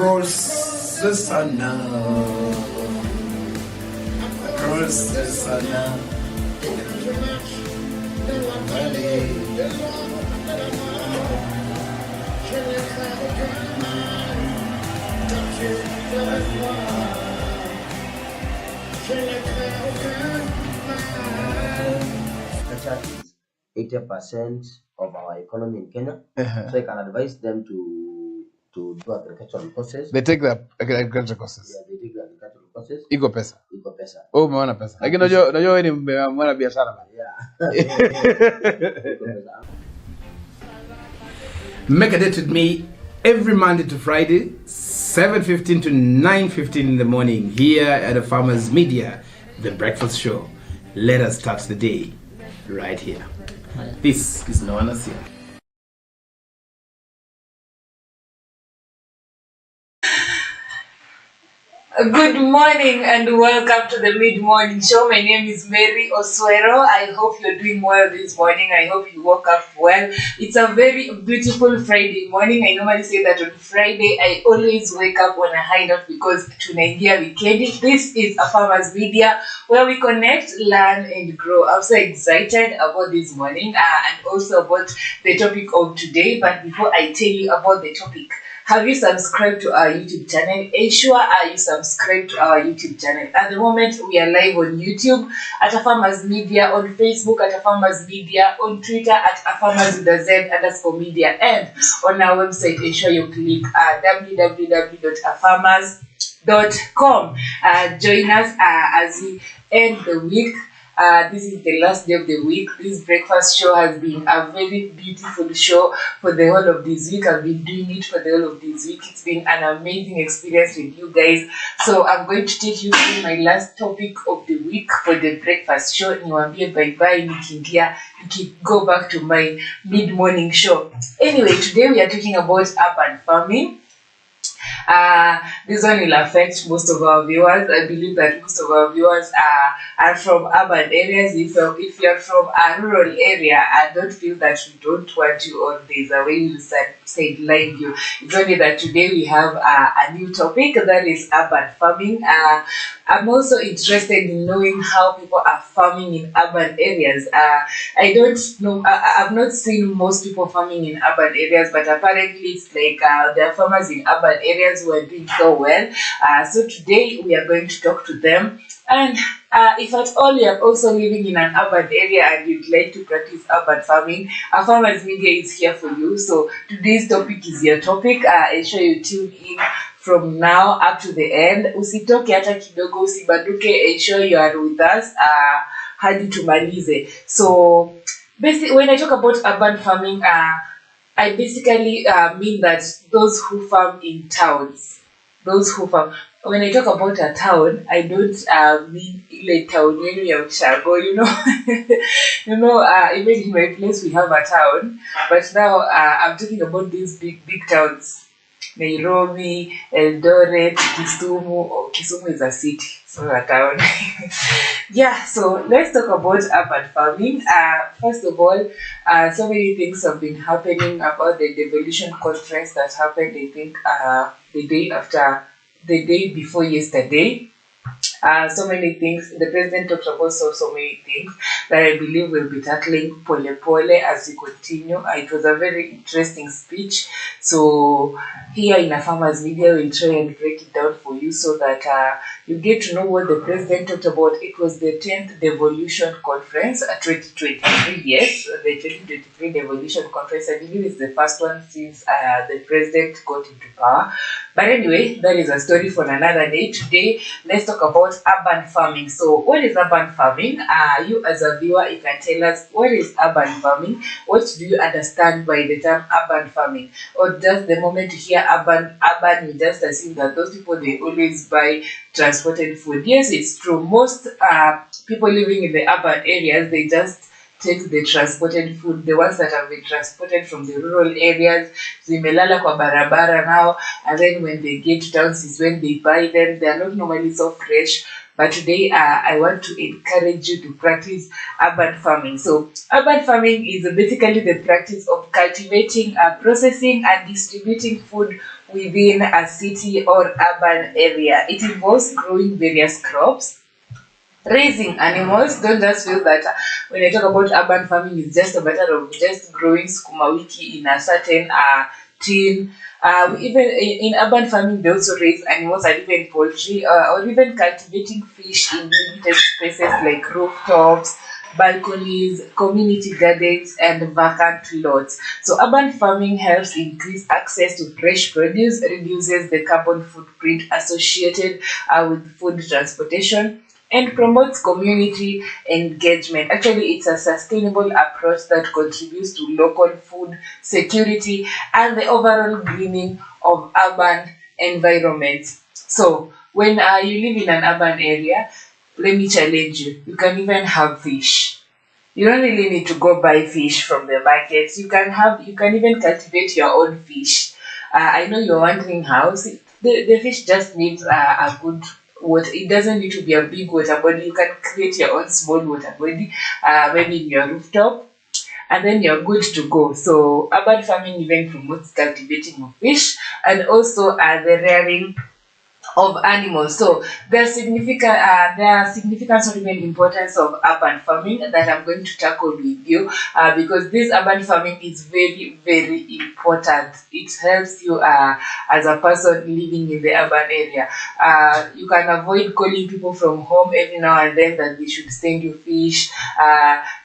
Across the sun now. Across the sun now. Culture is 80% of our economy in Kenya. So I can advise them to do agricultural courses. They take the agricultural courses. Yeah, they take the agricultural courses. Iko pesa. Iko pesa. Oh, umeona pesa. Lakini unajua wewe ni mwana biashara. Yeah. Iko pesa. Make a date with me every Monday to Friday, 7:15 to 9:15 in the morning here at the Farmers Media, the breakfast show. Let us start the day right here. This is Noana Sia. Good morning and welcome to the mid-morning show. My name is Mary Oswero. I hope you're doing well this morning. I hope you woke up well. It's a very beautiful Friday morning. I normally say that on Friday I always wake up on a high note because tunaingia weekend. This is a Farmers Media where we connect, learn and grow. I'm so excited about this morning and also about the topic of today. But before I tell you about the topic, have you subscribed to our YouTube channel? Ensure you subscribe to our YouTube channel. At the moment, we are live on YouTube, at Farmers Media, on Facebook, at Farmers Media, on Twitter, at farmers_media, and on our website. Ensure you click www.farmers.com. Join us as we end the week. This is the last day of the week. This breakfast show has been a very beautiful show for the whole of this week. I've been doing it for the whole of this week. It's been an amazing experience with you guys. So I'm going to take you through my last topic of the week for the breakfast show. Niwaambie bye-bye nikiingia, go back to my mid-morning show. Anyway, today we are talking about urban farming. This one will affect most of our viewers. I believe that most of our viewers are from urban areas. If you're from a rural area, I don't feel that we don't want you, or there's a way you sideline you. It's only that today we have a new topic, that is urban farming. I'm also interested in knowing how people are farming in urban areas. I don't know, I've not seen most people farming in urban areas, but apparently it's like there are farmers in urban areas who are doing so well. So today we are going to talk to them. And if at all you are also living in an urban area and you'd like to practice urban farming, Farmers Media is here for you. So today's topic is your topic. Ensure you tune in from now up to the end. Usitoke hata kidogo, usibaduke. Ensure you are with us hadi tumalize. So basically, when I talk about urban farming, I basically mean that those who farm in towns. Those who farm. When I talk about a town, I don't mean like town ya Ushago, you know. Even in my place we have a town, but now I'm talking about these big towns. Nairobi, Eldoret, Kisumu. Kisumu is a city, so a town. Yeah, so let's talk about urban farming. First of all, so many things have been happening about the devolution conference that happened, I think, the day before yesterday. So many things. The president talked about so many things that I believe we'll be tackling pole as we continue. It was a very interesting speech. So here in a Farmers Media, we'll try and break it down for you so that you get to know what the president talked about. It was the 10th Devolution Conference, 2023, yes, the 2023 Devolution Conference. I believe it's the first one since the president got into power. But anyway, that is a story for another day. Today, let's talk about urban farming. So what is urban farming? You as a viewer, you can tell us, what is urban farming? What do you understand by the term urban farming? Or just the moment you hear urban, you just assume that those people, they always buy transported food. Yes, it's true. Most people living in the urban areas, they just take the transported food, the ones that have been transported from the rural areas, zimelala kwa barabara now, and then when they get to towns is when they buy them. They are not normally so fresh. But today I want to encourage you to practice urban farming. So urban farming is basically the practice of cultivating, processing and distributing food within a city or urban area. It involves growing various crops, raising animals. Don't just feel that when I talk about urban farming, it's just a matter of just growing sukuma wiki in a certain tin. Even in urban farming, they also raise animals and even poultry, or even cultivating fish in limited spaces like rooftops, balconies, community gardens, and vacant lots. So urban farming helps increase access to fresh produce, reduces the carbon footprint associated with food transportation, and promotes community engagement. Actually, it's a sustainable approach that contributes to local food security and the overall greening of urban environments. So, when you live in an urban area, let me challenge you. You can even have fish. You don't really need to go buy fish from the markets. You can even cultivate your own fish. I know you're wondering how. See, the fish just needs a good water. It doesn't need to be a big water body. You can create your own small water body, maybe in your rooftop, and then you're good to go. So urban farming even promotes cultivating of fish and also the rearing of animals. So there are significance or even importance of urban farming that I'm going to tackle with you, because this urban farming is very, very important. It helps you as a person living in the urban area. You can avoid calling people from home every now and then that they should send you fish,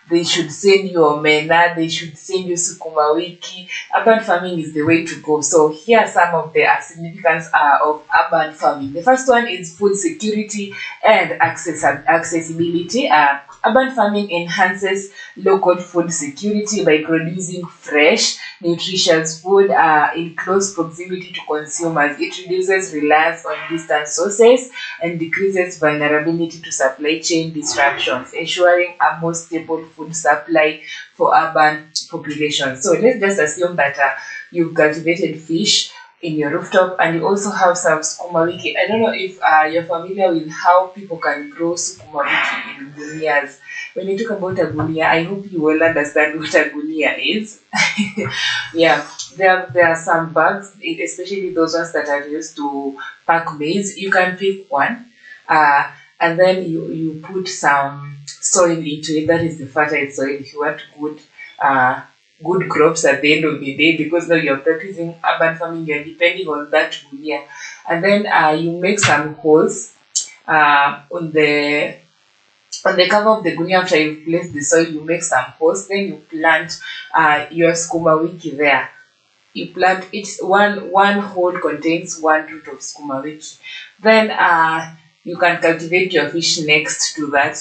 they should send you omena, they should send you sukuma wiki. Urban farming is the way to go. So here are some of the significance of urban farming. The first one is food security and accessibility. Urban farming enhances local food security by producing fresh, nutritious food in close proximity to consumers. It reduces reliance on distant sources and decreases vulnerability to supply chain disruptions, ensuring a more stable food supply for urban populations. So let's just assume that you've cultivated fish in your rooftop and you also have some sukuma wiki. I don't know if you're familiar with how people can grow sukuma wiki in gunias. When you talk about a gunia, I hope you will understand what a gunia is. Yeah, there are some bags, especially those ones that are used to pack maize. You can pick one, and then you put some soil into it. That is the fertile soil. If you want good crops at the end of the day, because now you're practicing urban farming, you're depending on that gunia. And then you make some holes on the cover of the gunia. After you place the soil, you make some holes, then you plant your sukuma wiki there. You plant each one hole contains one root of sukuma wiki. Then you can cultivate your fish next to that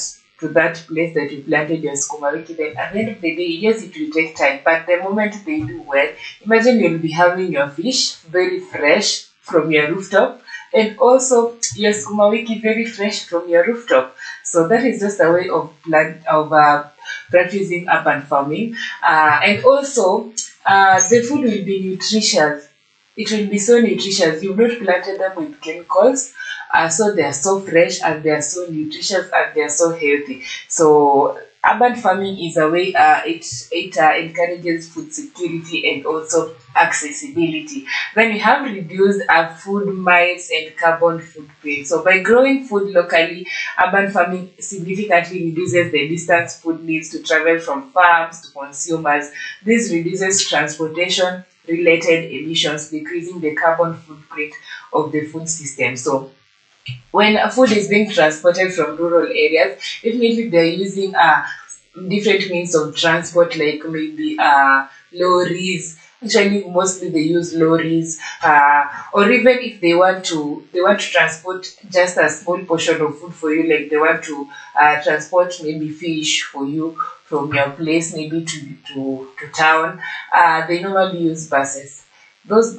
place that you planted your sukuma wiki. Then at the end of the day, yes, it will take time, but the moment they do well, imagine you'll be having your fish very fresh from your rooftop, and also your sukuma wiki very fresh from your rooftop. So that is just a way of practicing urban farming, and also the food will be nutritious. It will be so nutritious. You've not planted them with chemicals, so they are so fresh and they are so nutritious and they are so healthy. So urban farming is a way it encourages food security and also accessibility. Then we have reduced food miles and carbon footprint. So by growing food locally, urban farming significantly reduces the distance food needs to travel from farms to consumers. This reduces transportation related emissions, decreasing the carbon footprint of the food system. So when food is being transported from rural areas, definitely they're using different means of transport, like maybe lorries. Actually, mostly they use lorries, or even if they want to transport just a small portion of food for you, like they want to transport maybe fish for you from your place maybe to town. They normally use buses. Those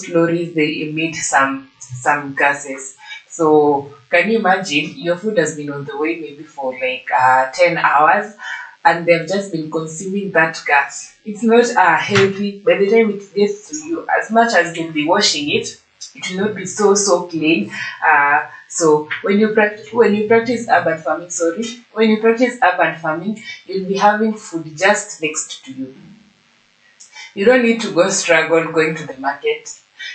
lorries, they emit some gases. So can you imagine your food has been on the way maybe for like 10 hours and they've just been consuming that gas? It's not healthy. By the time it gets to you, as much as you'll be washing it, it will not be so clean. So when you practice urban farming, you'll be having food just next to you. You don't need to go struggle going to the market.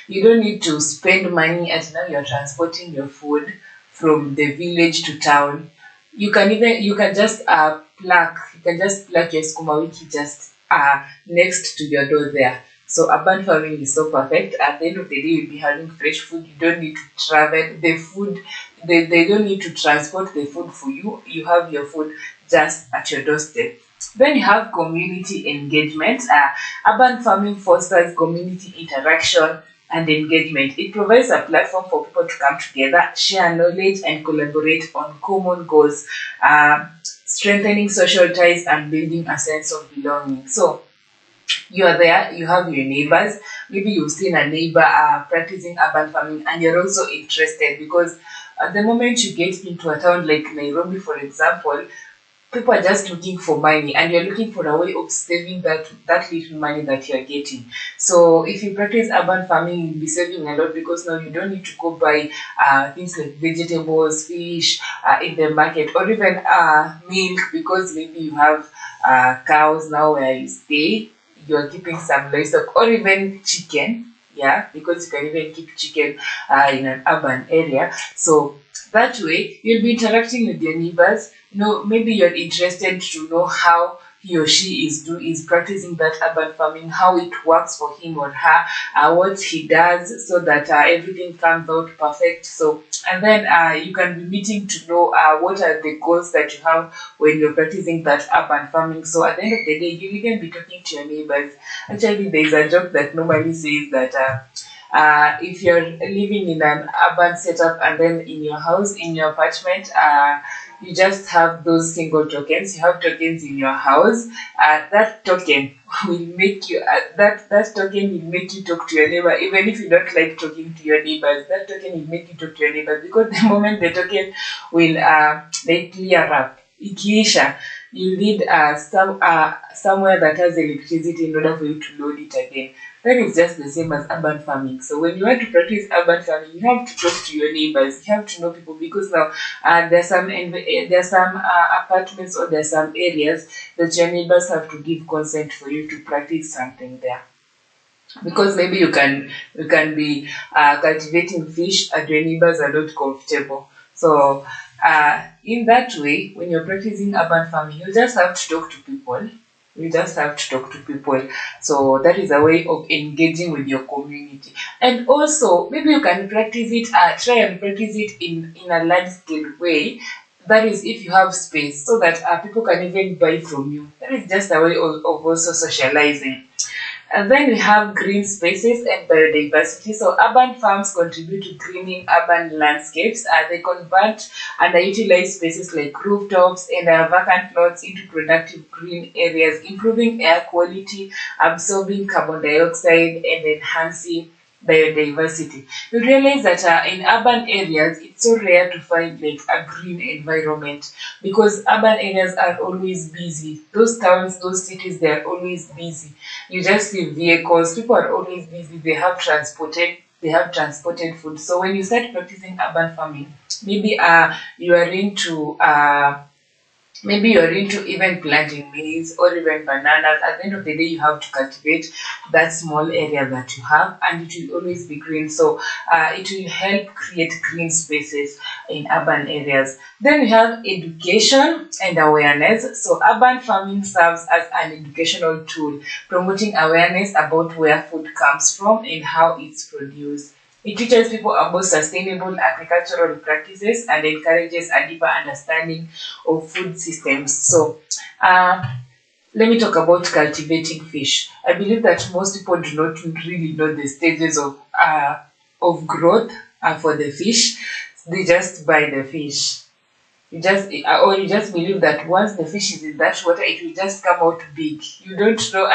You don't need to spend money as now you're transporting your food from the village to town. You can just pluck your sukuma wiki just next to your door there. So urban farming is so perfect. At the end of the day, you'll be having fresh food. You don't need to travel the food. They don't need to transport the food for you. You have your food just at your doorstep. Then you have community engagement. Urban farming fosters community interaction and engagement. It provides a platform for people to come together, share knowledge, and collaborate on common goals, strengthening social ties and building a sense of belonging. So you are there, you have your neighbors. Maybe you've seen a neighbor practicing urban farming and you're also interested, because at the moment you get into a town like Nairobi, for example, people are just looking for money and you're looking for a way of saving that little money that you're getting. So if you practice urban farming, you'll be saving a lot, because now you don't need to go buy things like vegetables, fish in the market, or even milk, because maybe you have cows now where you stay, you're keeping some livestock, or even chicken, yeah, because you can even keep chicken in an urban area. So that way you'll be interacting with your neighbors. Maybe you're interested to know how he or she is practicing that urban farming, how it works for him or her, what he does, so that everything comes out perfect. So, and then you can be meeting to know what are the goals that you have when you're practicing that urban farming. So at the end of the day, you'll even be talking to your neighbors. Actually, there's a joke that normally says that if you're living in an urban setup and then in your house, in your apartment, you just have those single tokens. You have tokens in your house. That token will make you talk to your neighbor, even if you don't like talking to your neighbors. That token will make you talk to your neighbors, because the moment the token will they clear up, ikiisha, you need somewhere that has electricity in order for you to load it again. That is just the same as urban farming. So when you want to practice urban farming, you have to talk to your neighbors. You have to know people, because now there's some apartments, or there's some areas that your neighbors have to give consent for you to practice something there. Because maybe you can be cultivating fish and your neighbors are not comfortable. So in that way, when you're practicing urban farming, you just have to talk to people. So that is a way of engaging with your community. And also, maybe you can practice it, try and practice it in a large scale way. That is, if you have space, so that people can even buy from you. That is just a way of also socializing. And then we have green spaces and biodiversity. So urban farms contribute to greening urban landscapes. They convert underutilized spaces like rooftops and vacant lots into productive green areas, improving air quality, absorbing carbon dioxide, and enhancing biodiversity. You realize that in urban areas, it's so rare to find like a green environment, because urban areas are always busy. Those towns, those cities, they are always busy. You just see vehicles, people are always busy, they have transported food. So when you start practicing urban farming, maybe you are into even planting maize or even bananas. At the end of the day, you have to cultivate that small area that you have, and it will always be green. So it will help create green spaces in urban areas. Then we have education and awareness. So urban farming serves as an educational tool, promoting awareness about where food comes from and how it's produced. It teaches people about sustainable agricultural practices and encourages a deeper understanding of food systems. So, let me talk about cultivating fish. I believe that most people do not really know the stages of growth for the fish. They just buy the fish. You just believe that once the fish is in that water, it will just come out big. You don't know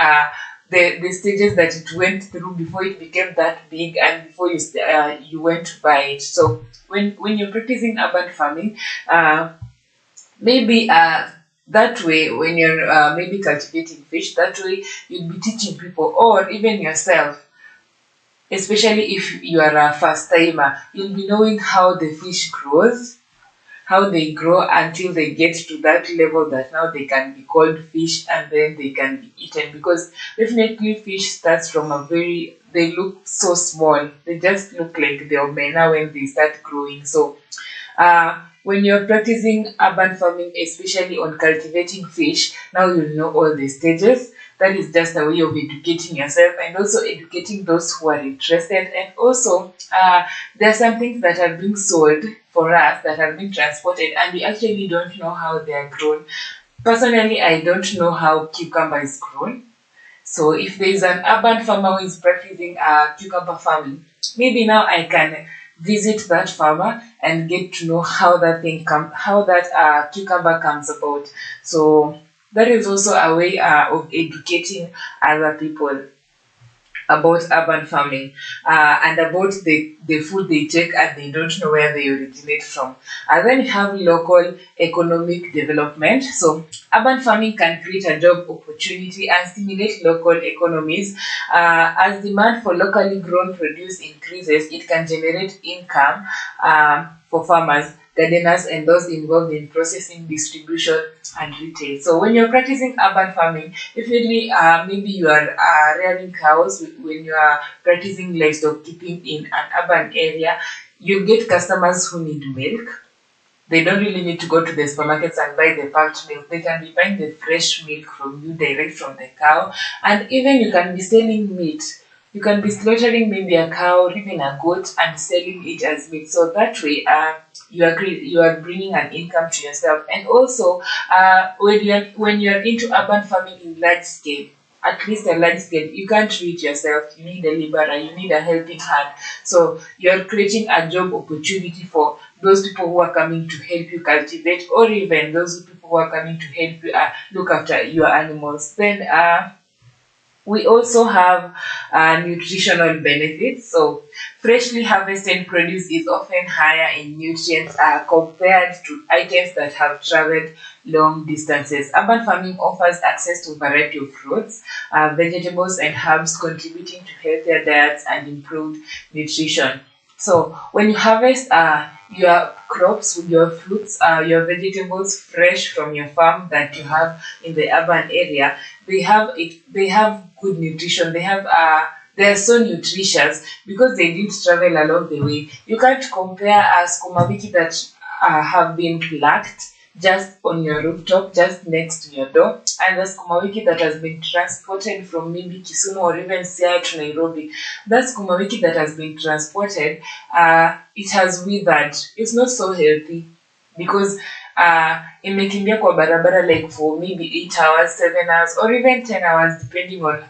the stages that it went through before it became that big, and before you went to buy it. So when you're practicing urban farming, maybe that way, when you're maybe cultivating fish, that way you'll be teaching people, or even yourself, especially if you are a first timer, you'll be knowing how the fish grows, how they grow until they get to that level that now they can be called fish and then they can be eaten. Because definitely fish starts from they look so small. They just look like the omena when they start growing. So when you're practicing urban farming, especially on cultivating fish, now you know all the stages. That is just a way of educating yourself and also educating those who are interested. And also, there are some things that are being sold for us that are being transported, and we actually don't know how they are grown. Personally, I don't know how cucumber is grown. So if there is an urban farmer who is practicing cucumber farming, maybe now I can visit that farmer and get to know how how that cucumber comes about. So that is also a way of educating other people about urban farming and about the food they take and they don't know where they originate from. And then you have local economic development. So urban farming can create a job opportunity and stimulate local economies. As demand for locally grown produce increases, it can generate income for farmers, gardeners, and those involved in processing, distribution, and retail. So when you're practicing urban farming, definitely maybe you are rearing cows. When you are practicing livestock keeping in an urban area, you get customers who need milk. They don't really need to go to the supermarkets and buy the packed milk. They can be buying the fresh milk from you, direct from the cow. And even you can be selling meat. You can be slaughtering maybe a cow or even a goat and selling it as meat. So that way, you are bringing an income to yourself. And also, when you are into urban farming in large scale, at least a large scale, you can't do it yourself. You need a laborer, you need a helping hand. So you're creating a job opportunity for those people who are coming to help you cultivate, or even those people who are coming to help you look after your animals. Then we also have nutritional benefits. So freshly harvested produce is often higher in nutrients compared to items that have traveled long distances. Urban farming offers access to a variety of fruits, vegetables, and herbs, contributing to healthier diets and improved nutrition. So when you harvest your crops, your fruits, your vegetables fresh from your farm that you have in the urban area, they have good nutrition. They are so nutritious because they did travel along the way. You can't compare a sukuma wiki that have been plucked just on your rooftop, just next to your door, and the sukuma wiki that has been transported from maybe Kisumu or even Siaya to Nairobi. That sukuma wiki that has been transported, it has withered. It's not so healthy because imekimbia kwa barabara like for maybe 8 hours, 7 hours, or even 10 hours, depending on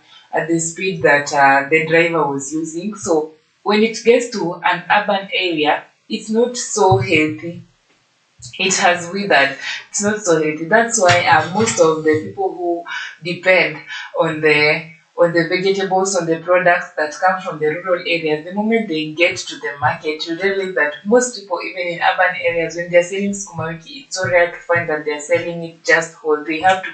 the speed that the driver was using. So when it gets to an urban area, it's not so healthy. It has withered. It's not so healthy. That's why most of the people who depend on the vegetables, on the products that come from the rural areas, the moment they get to the market, you realize that most people, even in urban areas, when they're selling sukuma wiki, it's so rare to find that they're selling it just whole. They have to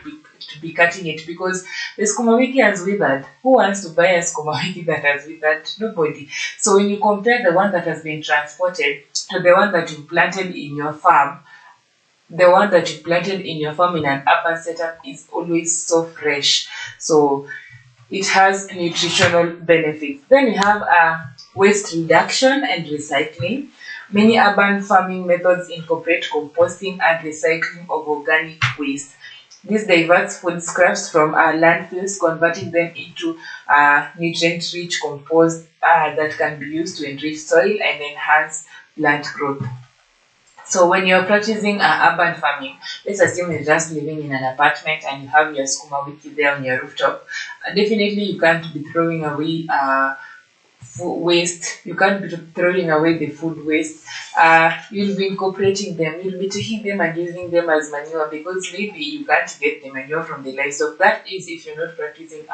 be cutting it because the sukuma wiki has withered. Who wants to buy a sukuma wiki that has withered? Nobody. So when you compare the one that has been transported to the one that you planted in your farm, the one that you planted in your farm in an urban setup is always so fresh. So it has nutritional benefits. Then you have waste reduction and recycling. Many urban farming methods incorporate composting and recycling of organic waste. This diverts food scraps from landfills, converting them into nutrient-rich compost that can be used to enrich soil and enhance plant growth. So when you're practicing urban farming, let's assume you're just living in an apartment and you have your sukuma wiki there on your rooftop. Definitely you can't be throwing away food waste. You can't be throwing away the food waste. You'll be incorporating them. You'll be taking them and using them as manure because maybe you can't get the manure from the livestock. That is if you're not practicing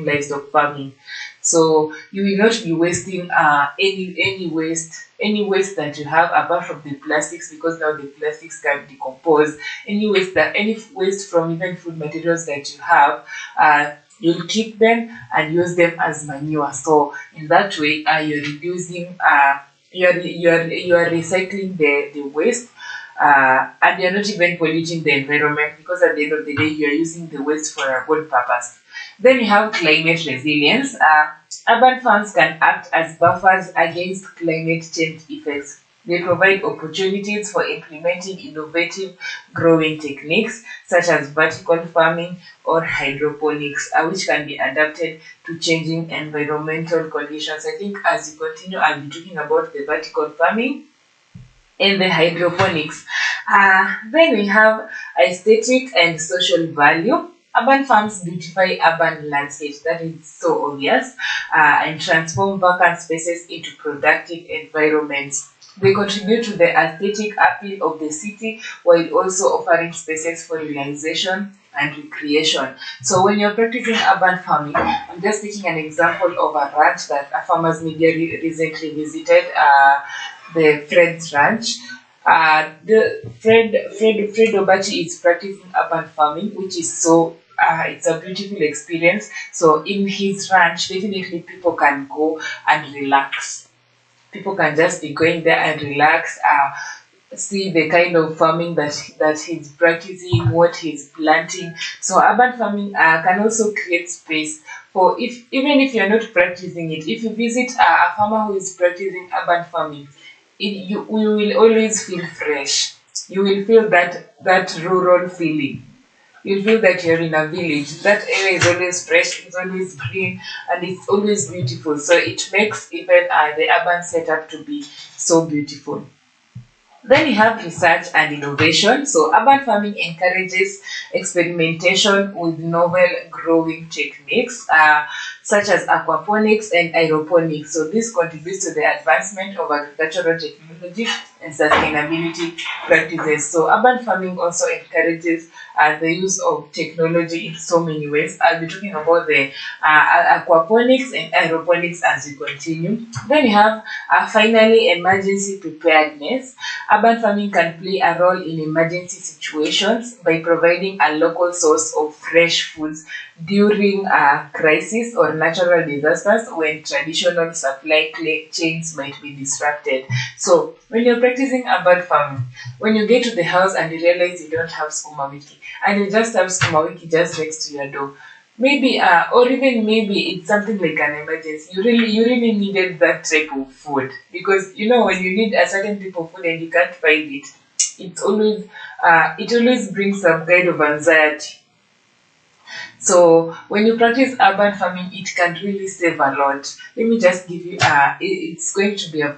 livestock farming. So you will not be wasting any waste that you have apart from the plastics, because now the plastics can decompose. Any waste from even food materials that you have, you'll keep them and use them as manure. So in that way, you're reducing you are recycling the waste, and you're not even polluting the environment, because at the end of the day you are using the waste for a good purpose. Then you have climate resilience. Urban farms can act as buffers against climate change effects. They provide opportunities for implementing innovative growing techniques such as vertical farming or hydroponics, which can be adapted to changing environmental conditions. I think as you continue, I'll be talking about the vertical farming and the hydroponics. Then we have aesthetic and social value. Urban farms beautify urban landscapes, that is so obvious, and transform vacant spaces into productive environments. They contribute to the aesthetic appeal of the city while also offering spaces for relaxation and recreation. So when you're practicing urban farming, I'm just taking an example of a ranch that a farmers media recently visited, the Fred's ranch. The Fred Obachi is practicing urban farming, which is so it's a beautiful experience. So in his ranch, definitely people can go and relax. People can just be going there and relax, see the kind of farming that he's practicing, what he's planting. So urban farming can also create space for, if even if you're not practicing it, if you visit a farmer who is practicing urban farming, you will always feel fresh. You will feel that rural feeling. You feel that you're in a village. That area is always fresh, it's always green, and it's always beautiful. So it makes even the urban setup to be so beautiful. Then you have research and innovation. So urban farming encourages experimentation with novel growing techniques, such as aquaponics and aeroponics. So this contributes to the advancement of agricultural technology and sustainability practices. So urban farming also encourages the use of technology in so many ways. I'll be talking about the aquaponics and aeroponics as we continue. Then you have finally emergency preparedness. Urban farming can play a role in emergency situations by providing a local source of fresh foods during a crisis or natural disasters when traditional supply chains might be disrupted. So when you're practicing urban farming, when you get to the house and you realize you don't have sukuma wiki and you just have sukuma wiki just next to your door, maybe or even maybe it's something like an emergency, you really needed that type of food, because you know when you need a certain type of food and you can't find it, it's always it always brings some kind of anxiety. So when you practice urban farming, it can really save a lot. Let me just give you it's going to be a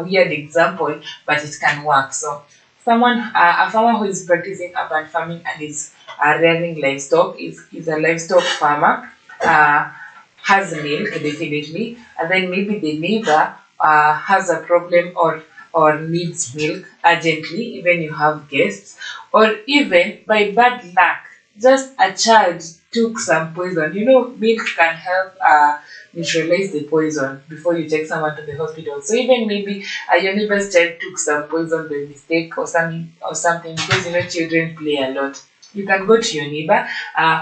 weird example, but it can work. So a farmer who is practicing urban farming and is rearing livestock, is a livestock farmer, has milk definitely, and then maybe the neighbor has a problem or needs milk urgently, even you have guests, or even by bad luck, just a child took some poison. You know, milk can help neutralize the poison before you take someone to the hospital. So even maybe your neighbor's child took some poison by mistake or something, because you know children play a lot. You can go to your neighbor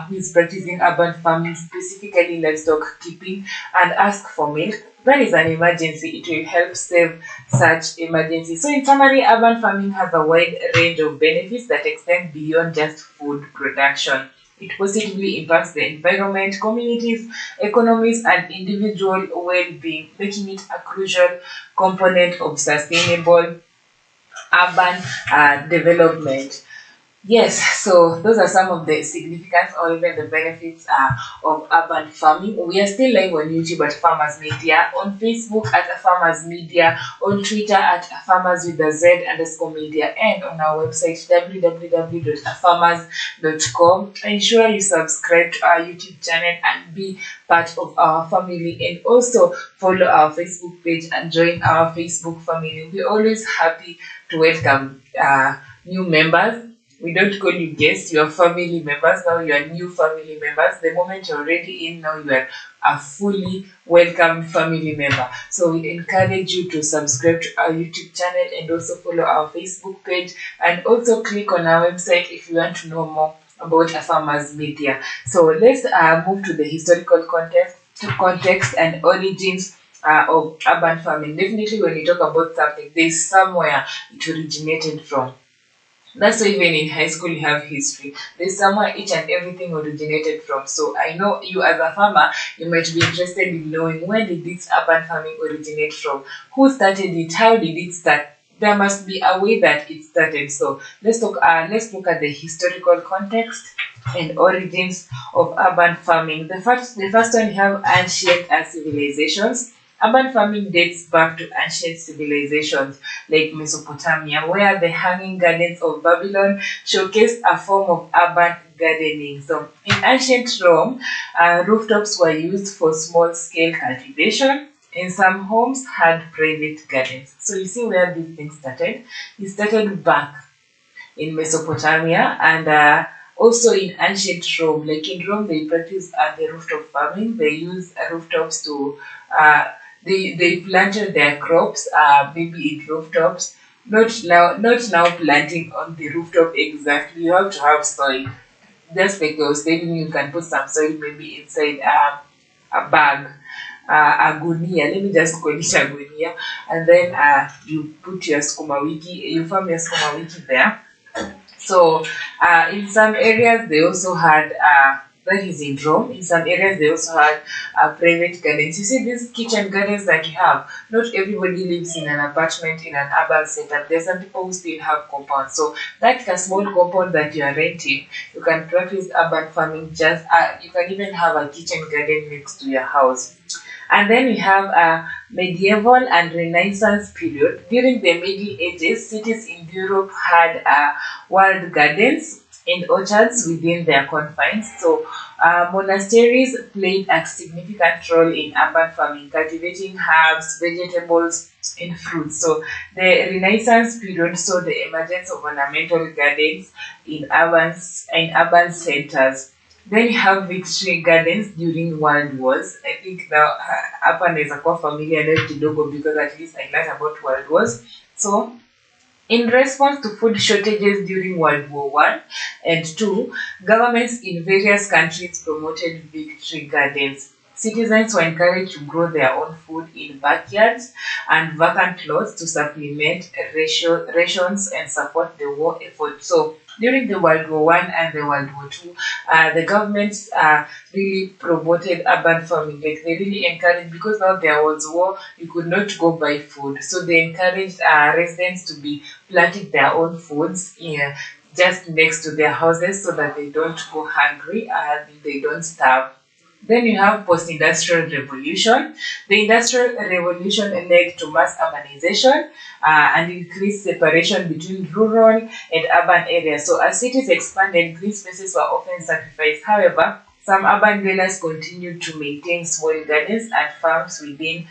who is practicing urban farming, specifically livestock keeping, and ask for milk. That is an emergency. It will help save such emergencies. So in summary, urban farming has a wide range of benefits that extend beyond just food production. It positively impacts the environment, communities, economies, and individual well-being, making it a crucial component of sustainable urban development. Yes, so those are some of the significance or even the benefits of urban farming. We are still live on YouTube at Farmers Media, on Facebook at Farmers Media, on Twitter at Farmers with a Z underscore media, and on our website www.farmers.com. Ensure you subscribe to our YouTube channel and be part of our family, and also follow our Facebook page and join our Facebook family. We're always happy to welcome new members. We don't call you guests, you are family members. Now you are new family members. The moment you're already in, now you are a fully welcome family member. So we encourage you to subscribe to our YouTube channel and also follow our Facebook page, and also click on our website if you want to know more about Farmers Media. So let's move to the historical context and origins of urban farming. Definitely, when you talk about something, there's somewhere it originated from. That's why even in high school you have history. There's somewhere each and everything originated from. So I know you as a farmer, you might be interested in knowing where did this urban farming originate from? Who started it? How did it start? There must be a way that it started. So let's look at the historical context and origins of urban farming. The first one, you have ancient civilizations. Urban farming dates back to ancient civilizations like Mesopotamia, where the hanging gardens of Babylon showcased a form of urban gardening. So, in ancient Rome, rooftops were used for small scale cultivation, and some homes had private gardens. So, you see where these things started? It started back in Mesopotamia and also in ancient Rome. Like in Rome, they practice the rooftop farming. They use rooftops to they planted their crops maybe in rooftops. Not now planting on the rooftop exactly. You have to have soil. Just like I was telling you, you can put some soil maybe inside a bag, a gunia. Let me just call it a gunia, and then you put your skuma wiki. You farm your skuma wiki there. So, in some areas, they also had, that is in Rome, in some areas, they also had private gardens. You see, these kitchen gardens that you have, not everybody lives in an apartment in an urban setup. There's some people who still have compounds. So, that's a small compound that you are renting. You can practice urban farming just, you can even have a kitchen garden next to your house. And then we have a medieval and Renaissance period. During the Middle Ages, cities in Europe had walled gardens and orchards within their confines. So, monasteries played a significant role in urban farming, cultivating herbs, vegetables, and fruits. So, the Renaissance period saw the emergence of ornamental gardens in urban centers. Then you have victory gardens during World Wars. I think now hapa naweza kuwa familiar nayo kidogo because at least I learned about World Wars. So, in response to food shortages during World War I and II, governments in various countries promoted victory gardens. Citizens were encouraged to grow their own food in backyards and vacant lots to supplement rations and support the war effort. So, during the World War I and the World War II, the governments really promoted urban farming. Like they really encouraged, because now there was war, you could not go buy food. So they encouraged residents to be planting their own foods just next to their houses so that they don't go hungry and they don't starve. Then you have post-industrial revolution. The industrial revolution led to mass urbanization and increased separation between rural and urban areas. So as cities expanded, green spaces were often sacrificed. However, some urban dwellers continued to maintain small gardens and farms within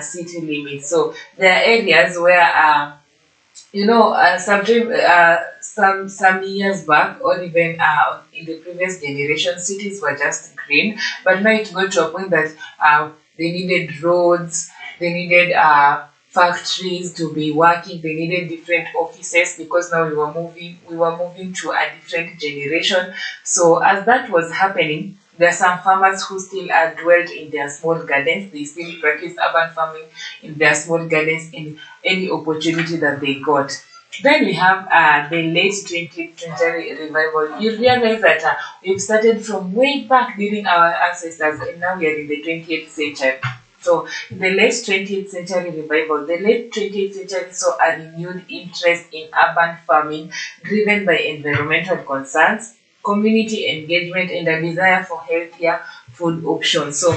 city limits. So there are areas where some years back, or even in the previous generation, cities were just green, but now it got to a point that they needed roads, they needed factories to be working, they needed different offices because now we were moving to a different generation. So as that was happening, there are some farmers who still dwelled in their small gardens. They still practice urban farming in their small gardens in any opportunity that they got. Then we have the late 20th century revival. You realize that we've started from way back during our ancestors, and now we are in the 20th century. So, in the late 20th century revival, the late 20th century saw a renewed interest in urban farming driven by environmental concerns, community engagement, and a desire for healthier food options. So,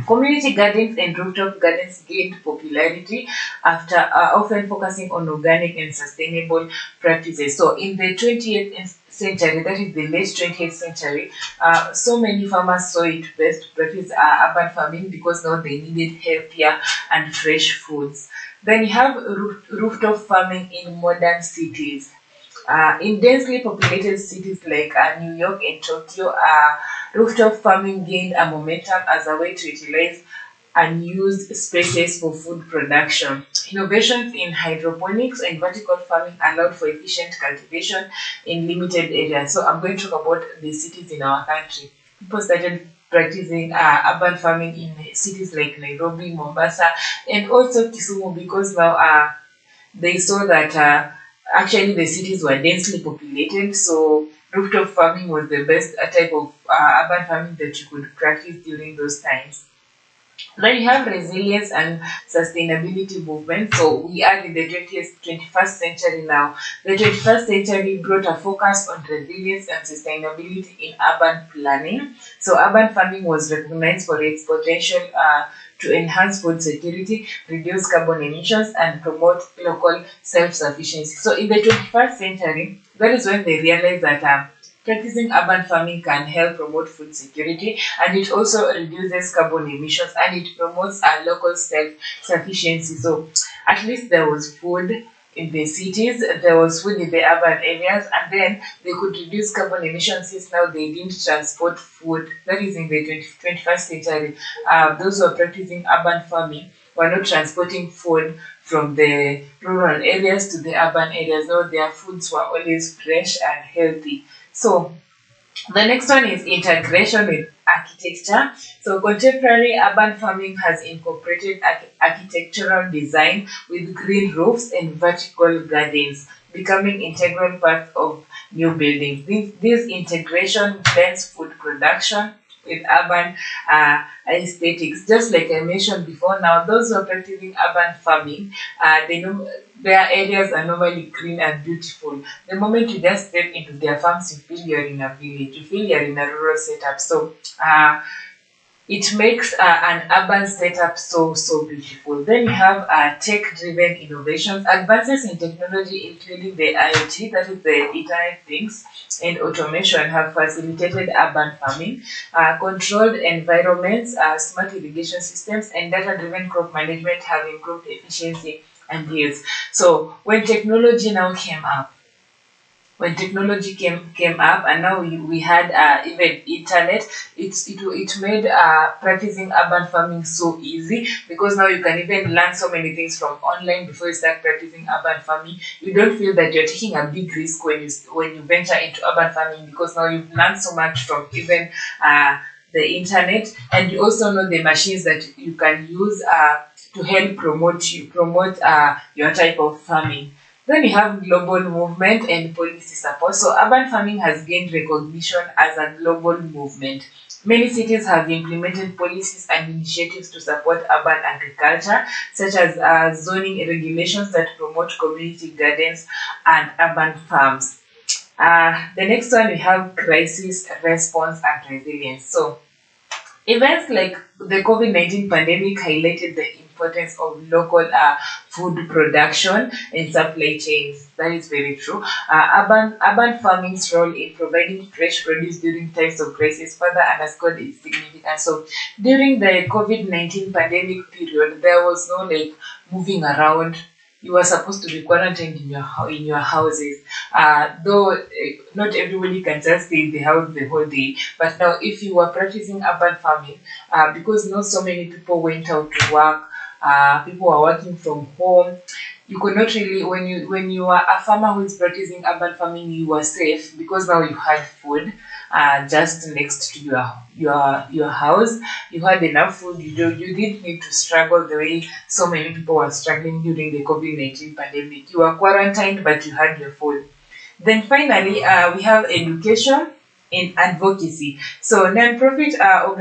community gardens and rooftop gardens gained popularity after often focusing on organic and sustainable practices. So, in the 20th century, that is the late 20th century, so many farmers saw it best to practice urban farming because now they needed healthier and fresh foods. Then you have rooftop farming in modern cities. In densely populated cities like New York and Tokyo, rooftop farming gained a momentum as a way to utilize unused spaces for food production. Innovations in hydroponics and vertical farming allowed for efficient cultivation in limited areas. So I'm going to talk about the cities in our country. People started practicing urban farming in cities like Nairobi, Mombasa, and also Kisumu, because now they saw that actually the cities were densely populated, so rooftop farming was the best type of urban farming that you could practice during those times. Then you have resilience and sustainability movement. So we are in the 21st century now. The 21st century brought a focus on resilience and sustainability in urban planning. So urban farming was recognized for its potential to enhance food security, reduce carbon emissions, and promote local self-sufficiency. So in the 21st century, that is when they realized that practicing urban farming can help promote food security, and it also reduces carbon emissions, and it promotes a local self-sufficiency. So at least there was food in the cities, there was food in the urban areas, and then they could reduce carbon emissions since now they didn't transport food. That is in the 21st century. Those who are practicing urban farming were not transporting food from the rural areas to the urban areas. No, their foods were always fresh and healthy. So the next one is integration with architecture. So contemporary urban farming has incorporated architectural design with green roofs and vertical gardens, becoming integral parts of new buildings. This integration blends food production with urban aesthetics. Just like I mentioned before, now those who are practicing urban farming, they know their areas are normally green and beautiful. The moment you just step into their farms, you feel you're in a village, you feel you're in a rural setup. So it makes an urban setup so beautiful. Then you have tech-driven innovations. Advances in technology, including the IoT, that is the Internet Things, and automation have facilitated urban farming. Controlled environments, smart irrigation systems, and data-driven crop management have improved efficiency and yields. So when technology now came up, and now we had even internet, it made practicing urban farming so easy, because now you can even learn so many things from online before you start practicing urban farming. You don't feel that you're taking a big risk when you venture into urban farming, because now you've learned so much from even the internet, and you also know the machines that you can use to help promote your type of farming. Then you have global movement and policy support. So urban farming has gained recognition as a global movement. Many cities have implemented policies and initiatives to support urban agriculture, such as zoning regulations that promote community gardens and urban farms. The next one, we have crisis response and resilience. So events like the COVID-19 pandemic highlighted the importance of local food production and supply chains. That is very true. Urban farming's role in providing fresh produce during times of crisis further underscored its significance. So during the COVID-19 pandemic period, there was no like moving around. You were supposed to be quarantined in your houses. Though not everybody can just stay in the house the whole day. But now, if you were practicing urban farming, because not so many people went out to work, people were working from home. You could not really, when you are a farmer who is practicing urban farming, you were safe because now you had food just next to your house. You had enough food. You didn't need to struggle the way so many people were struggling during the COVID-19 pandemic. You were quarantined, but you had your food. Then finally, we have education and advocacy. So non-profit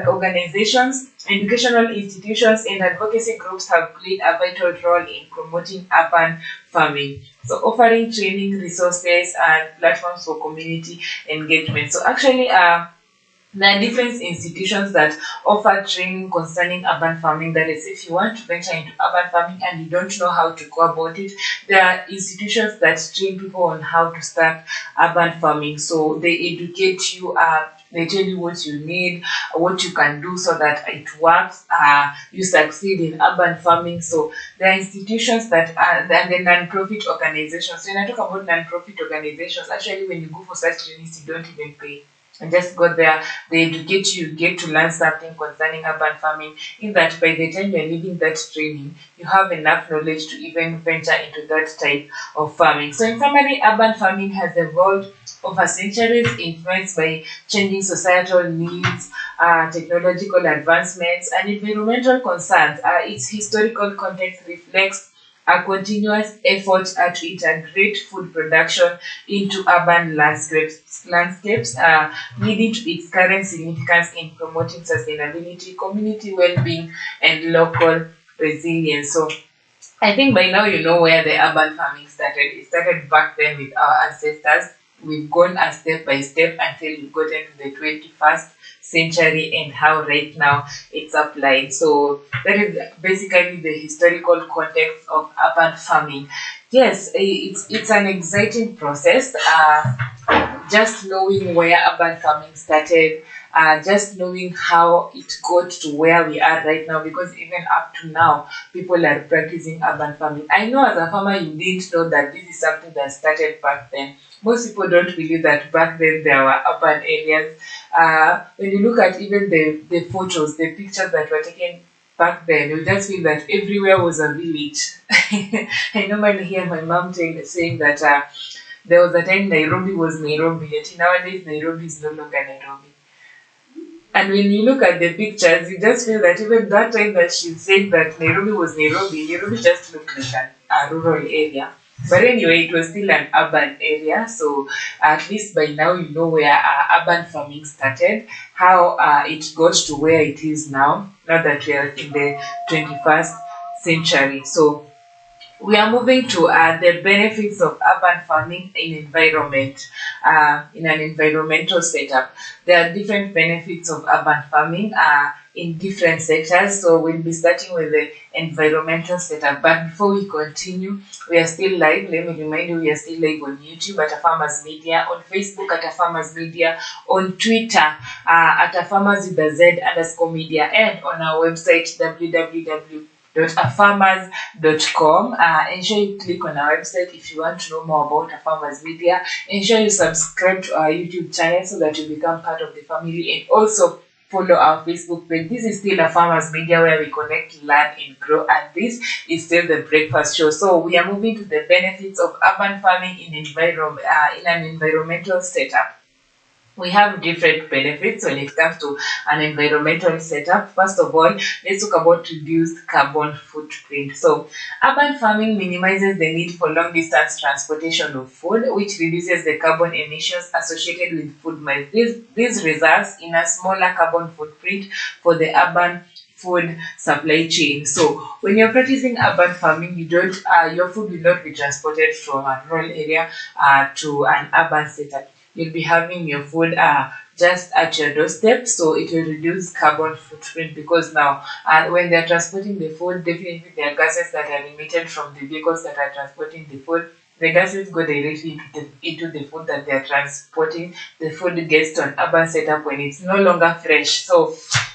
organizations, educational institutions, and advocacy groups have played a vital role in promoting urban farming. So offering training, resources, and platforms for community engagement. So actually, there are different institutions that offer training concerning urban farming. That is, if you want to venture into urban farming and you don't know how to go about it, there are institutions that train people on how to start urban farming. So they educate you, they tell you what you need, what you can do so that it works, you succeed in urban farming. So there are institutions that are the non-profit organizations. So when I talk about non-profit organizations, actually when you go for such trainings, you don't even pay. And just go there, they educate you, get to learn something concerning urban farming, in that by the time you're leaving that training, you have enough knowledge to even venture into that type of farming. So in summary, urban farming has evolved over centuries, influenced by changing societal needs, technological advancements, and environmental concerns. Its historical context reflects a continuous effort to integrate food production into urban landscapes, leading to its current significance in promoting sustainability, community well-being, and local resilience. So I think by now you know where the urban farming started. It started back then with our ancestors. We've gone a step by step until we got into the 21st century and how right now it's applied. So that is basically the historical context of urban farming. Yes, it's an exciting process. Just knowing where urban farming started, just knowing how it got to where we are right now, because even up to now, people are practicing urban farming. I know as a farmer, you didn't know that this is something that started back then. Most people don't believe that back then there were urban areas. When you look at even the photos, the pictures that were taken back then, you just feel that everywhere was a village. I normally hear my mom saying that there was a time Nairobi was Nairobi, yet nowadays Nairobi is no longer Nairobi. And when you look at the pictures, you just feel that even that time that she said that Nairobi was Nairobi, Nairobi just looked like a rural area. But anyway, it was still an urban area. So at least by now you know where urban farming started, how it got to where it is now that we are in the 21st century. So we are moving to the benefits of urban farming in environment, in an environmental setup. There are different benefits of urban farming in different sectors. So we'll be starting with the environmental setup. But before we continue, we are still live. Let me remind you, we are still live on YouTube at Farmers Media, on Facebook at Farmers Media, on Twitter at Farmers with a Z_media, and on our website www.afarmers.com. Ensure you click on our website if you want to know more about Farmers Media. Ensure you subscribe to our YouTube channel so that you become part of the family, and also follow our Facebook page. This is still a Farmers Media where we connect, learn, and grow, and this is still the breakfast show. So we are moving to the benefits of urban farming in an environmental setup. We have different benefits when it comes to an environmental setup. First of all, let's talk about reduced carbon footprint. So, urban farming minimizes the need for long-distance transportation of food, which reduces the carbon emissions associated with food miles. This results in a smaller carbon footprint for the urban food supply chain. So when you're practicing urban farming, your food will not be transported from a rural area to an urban setup. You'll be having your food just at your doorstep, so it will reduce carbon footprint, because now when they're transporting the food, definitely there are gases that are emitted from the vehicles that are transporting the food. The gases go directly into the food that they are transporting. The food gets to an urban setup when it's no longer fresh. So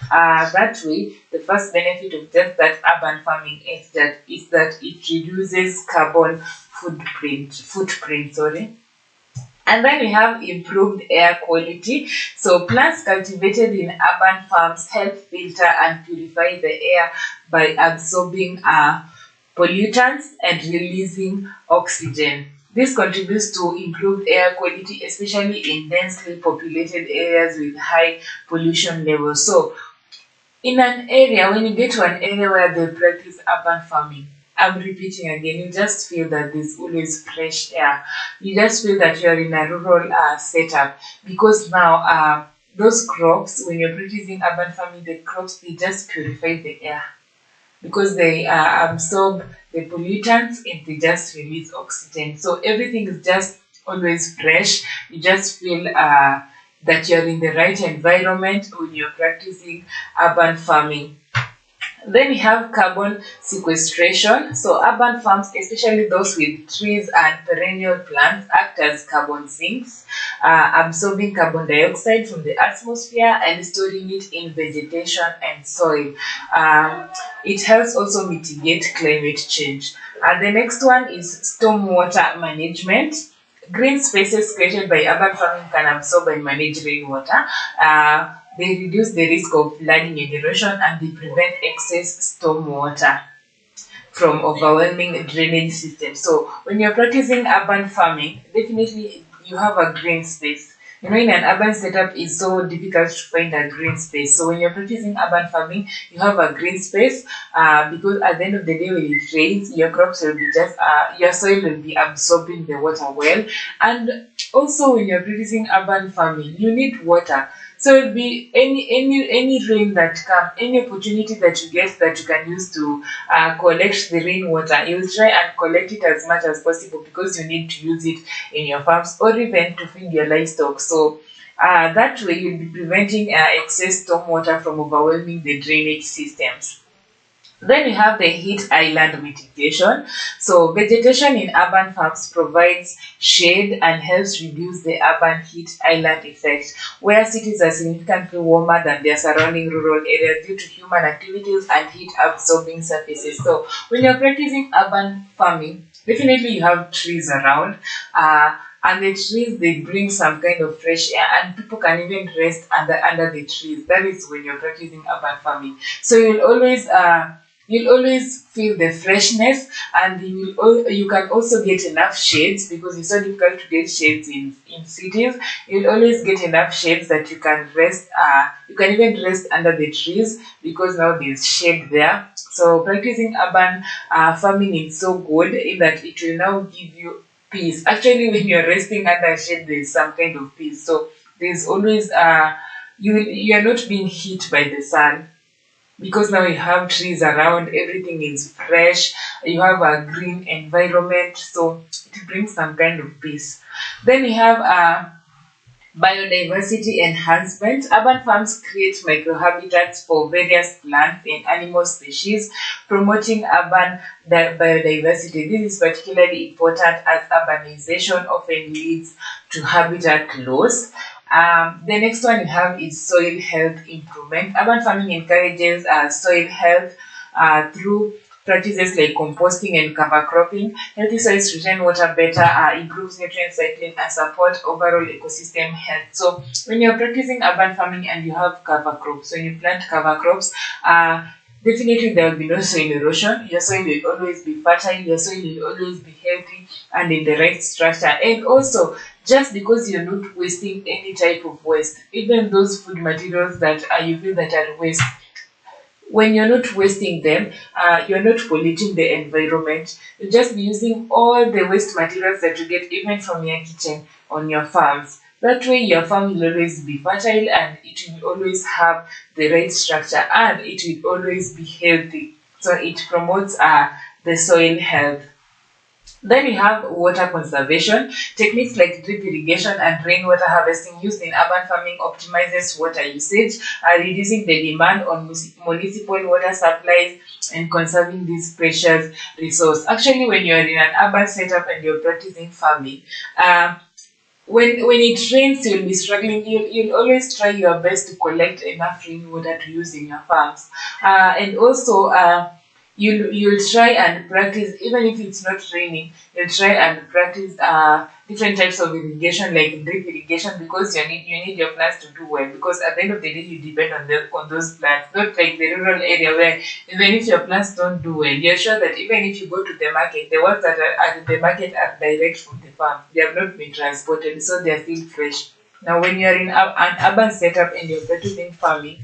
that way, the first benefit of just that urban farming is that it reduces carbon footprint. And then we have improved air quality. So plants cultivated in urban farms help filter and purify the air by absorbing pollutants and releasing oxygen. This contributes to improved air quality, especially in densely populated areas with high pollution levels. So in an area, when you get to an area where they practice urban farming, I'm repeating again, you just feel that there's always fresh air. You just feel that you're in a rural setup, because now those crops, when you're practicing urban farming, the crops, they just purify the air, because they absorb the pollutants and they just release oxygen. So everything is just always fresh. You just feel that you're in the right environment when you're practicing urban farming. Then we have carbon sequestration. So urban farms, especially those with trees and perennial plants, act as carbon sinks, absorbing carbon dioxide from the atmosphere and storing it in vegetation and soil. It helps also mitigate climate change. The next one is stormwater management. Green spaces created by urban farming can absorb and manage rainwater. They reduce the risk of flooding and erosion, and they prevent excess stormwater from overwhelming drainage systems. So when you're practicing urban farming, definitely you have a green space. You know, in an urban setup, it's so difficult to find a green space. So when you're practicing urban farming, you have a green space because at the end of the day, when it rains, your crops will be just, your soil will be absorbing the water well. And also when you're practicing urban farming, you need water. So it'll be any rain that comes, any opportunity that you get that you can use to collect the rainwater, you'll try and collect it as much as possible because you need to use it in your farms or even to feed your livestock. So that way you'll be preventing excess stormwater from overwhelming the drainage systems. Then we have the heat island mitigation. So vegetation in urban farms provides shade and helps reduce the urban heat island effect, where cities are significantly warmer than their surrounding rural areas due to human activities and heat absorbing surfaces. So when you're practicing urban farming, definitely you have trees around. And the trees, they bring some kind of fresh air, and people can even rest under the trees. That is when you're practicing urban farming. So you'll always feel the freshness, and you can also get enough shades because it's so difficult to get shades in cities. You'll always get enough shades that you can rest. You can even rest under the trees because now there's shade there. So practicing urban farming is so good in that it will now give you peace. Actually, when you're resting under shade, there's some kind of peace. So there's always you're not being hit by the sun because now you have trees around, everything is fresh, you have a green environment, so it brings some kind of peace. Then we have biodiversity enhancement. Urban farms create microhabitats for various plants and animal species, promoting urban biodiversity. This is particularly important as urbanization often leads to habitat loss. The next one we have is soil health improvement. Urban farming encourages soil health through practices like composting and cover cropping. Healthy soils retain water better, improves nutrient cycling, and support overall ecosystem health. So when you're practicing urban farming and you have cover crops, when you plant cover crops, definitely there will be no soil erosion. Your soil will always be fertile, your soil will always be healthy and in the right structure. And also, just because you're not wasting any type of waste, even those food materials that you feel that are waste, when you're not wasting them, you're not polluting the environment. You'll just be using all the waste materials that you get even from your kitchen on your farms. That way your farm will always be fertile and it will always have the right structure and it will always be healthy. So it promotes the soil health. Then we have water conservation. Techniques like drip irrigation and rainwater harvesting used in urban farming optimizes water usage, reducing the demand on municipal water supplies and conserving this precious resource. Actually, when you're in an urban setup and you're practicing farming, when it rains, you'll be struggling. You'll always try your best to collect enough rainwater to use in your farms. And also, you'll try and practice, even if it's not raining, you'll try and practice different types of irrigation like drip irrigation because you need your plants to do well, because at the end of the day you depend on those plants, not like the rural area where even if your plants don't do well, you're sure that even if you go to the market, the ones that are at the market are direct from the farm, they have not been transported, so they're still fresh. Now when you're in an urban setup and you're practicing farming,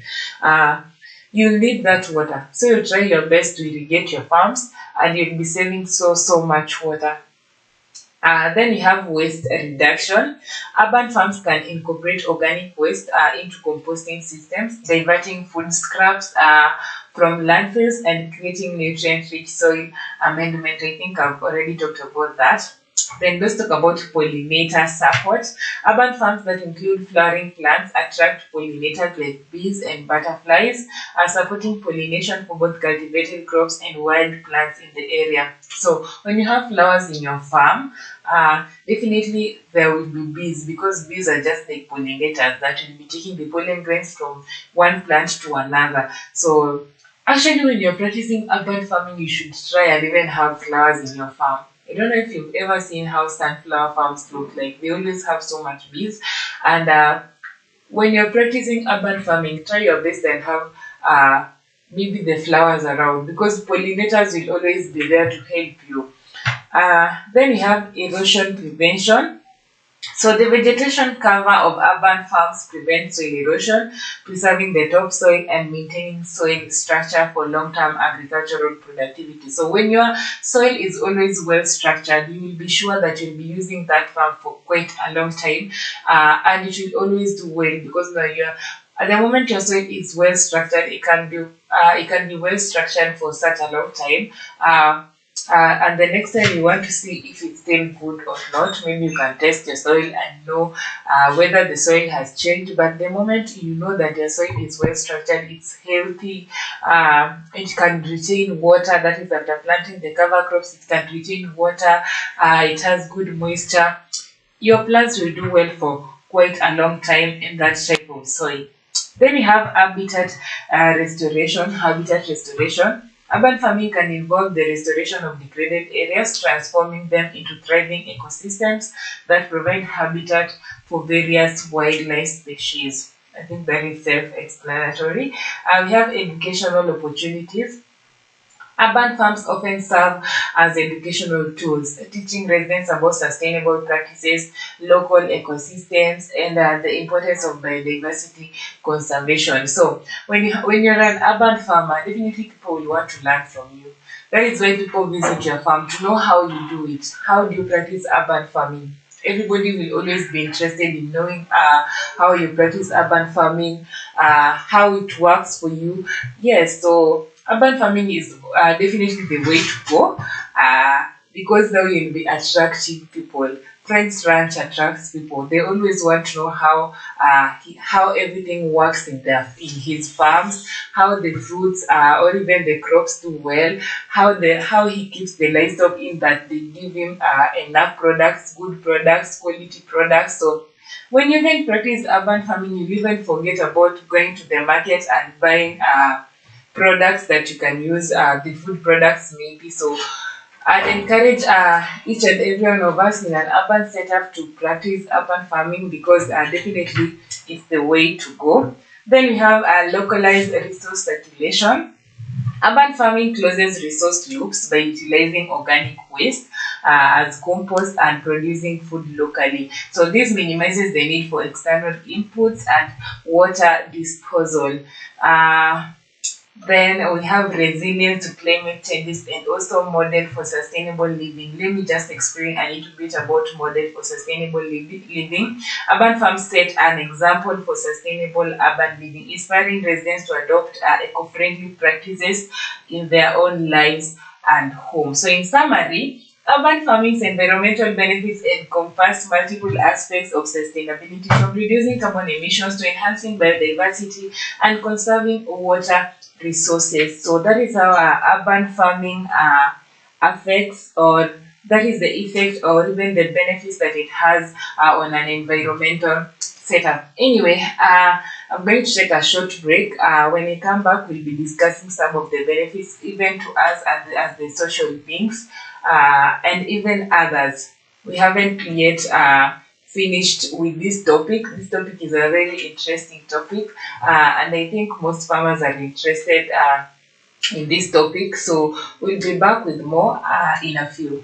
you'll need that water. So you try your best to irrigate your farms and you'll be saving so much water. Then you have waste reduction. Urban farms can incorporate organic waste into composting systems, diverting food scraps from landfills and creating nutrient-rich soil amendment. I think I've already talked about that. Then let's talk about pollinator support. Urban farms that include flowering plants attract pollinators like bees and butterflies, supporting pollination for both cultivated crops and wild plants in the area. So when you have flowers in your farm, definitely there will be bees, because bees are just like pollinators that will be taking the pollen grains from one plant to another. So actually when you're practicing urban farming, you should try and even have flowers in your farm. I don't know if you've ever seen how sunflower farms look like. They always have so much bees. And when you're practicing urban farming, try your best and have maybe the flowers around, because pollinators will always be there to help you. Then we have erosion prevention. So the vegetation cover of urban farms prevents soil erosion, preserving the topsoil and maintaining soil structure for long-term agricultural productivity. So when your soil is always well structured, you will be sure that you'll be using that farm for quite a long time, and it will always do well because now you're at the moment your soil is well structured, it can be well structured for such a long time. And the next time you want to see if it's still good or not, maybe you can test your soil and know whether the soil has changed. But the moment you know that your soil is well structured, it's healthy, it can retain water, that is after planting the cover crops, it can retain water, it has good moisture, your plants will do well for quite a long time in that type of soil. Then we have habitat restoration. Urban farming can involve the restoration of degraded areas, transforming them into thriving ecosystems that provide habitat for various wildlife species. I think that is self-explanatory. We have educational opportunities. Urban farms often serve as educational tools, teaching residents about sustainable practices, local ecosystems, and the importance of biodiversity conservation. So, when you're an urban farmer, definitely people will want to learn from you. That is why people visit your farm to know how you do it. How do you practice urban farming? Everybody will always be interested in knowing how you practice urban farming, how it works for you. Yes, so urban farming is definitely the way to go because now you'll be attracting people. Friends Ranch attracts people. They always want to know how everything works in his farms, how the fruits or even the crops do well, how he keeps the livestock in that they give him enough products, good products, quality products. So when you even practice urban farming, you even forget about going to the market and buying products that you can use, the food products maybe. So I'd encourage each and every one of us in an urban setup to practice urban farming because definitely it's the way to go. Then we have localized resource circulation. Urban farming closes resource loops by utilizing organic waste as compost and producing food locally. So this minimizes the need for external inputs and water disposal. Then we have resilience to climate changes and also model for sustainable living. Let me just explain a little bit about model for sustainable living. Urban farms set an example for sustainable urban living, inspiring residents to adopt eco-friendly practices in their own lives and homes. So in summary, urban farming's environmental benefits encompass multiple aspects of sustainability, from reducing carbon emissions to enhancing biodiversity and conserving water resources. So that is how urban farming affects, or that is the effect or even the benefits that it has on an environmental setup. Anyway, I'm going to take a short break. When we come back, we'll be discussing some of the benefits even to us as the social beings and even others. We haven't yet finished with this topic. This topic is a very interesting topic, and I think most farmers are interested in this topic. So we'll be back with more in a few.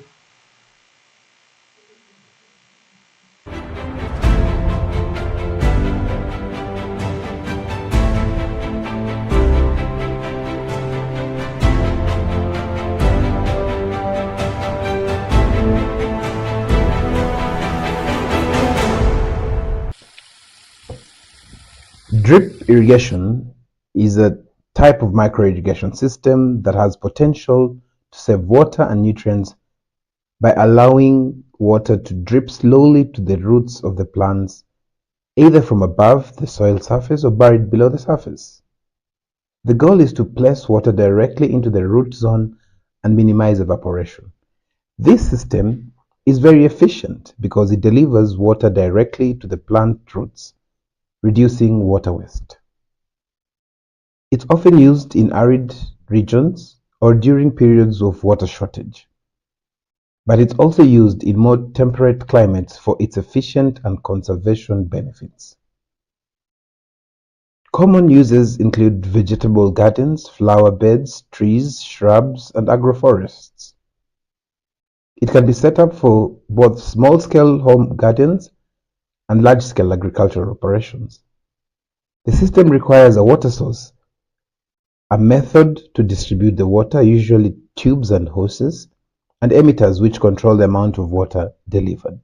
Drip irrigation is a type of micro irrigation system that has potential to save water and nutrients by allowing water to drip slowly to the roots of the plants, either from above the soil surface or buried below the surface. The goal is to place water directly into the root zone and minimize evaporation. This system is very efficient because it delivers water directly to the plant roots, reducing water waste. It's often used in arid regions or during periods of water shortage, but it's also used in more temperate climates for its efficient and conservation benefits. Common uses include vegetable gardens, flower beds, trees, shrubs, and agroforests. It can be set up for both small-scale home gardens and large-scale agricultural operations. The system requires a water source, a method to distribute the water, usually tubes and hoses, and emitters which control the amount of water delivered.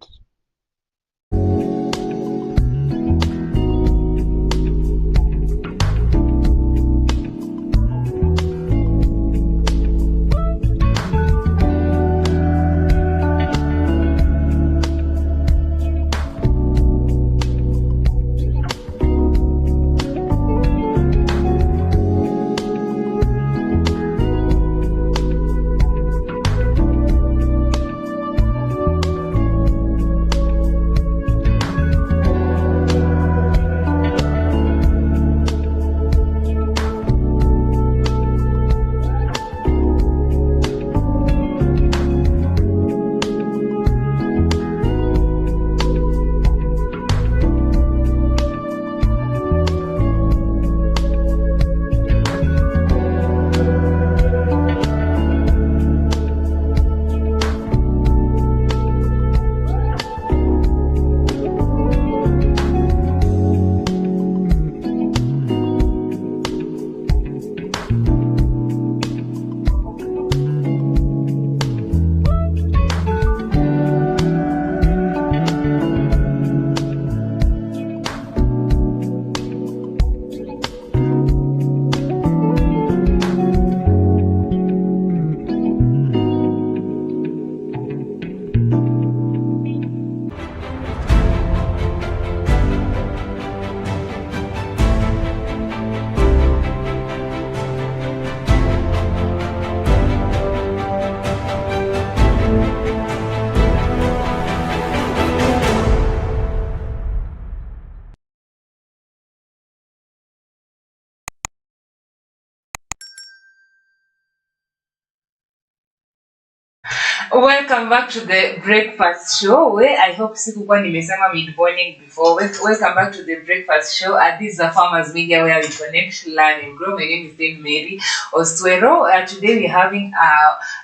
Welcome back to the breakfast show where I hope sikukuwa nimesema mid morning before. Welcome back to the breakfast show. This is a Farmers Media where we connect, learn and grow. My name is Dame Mary Oswero. Today we're having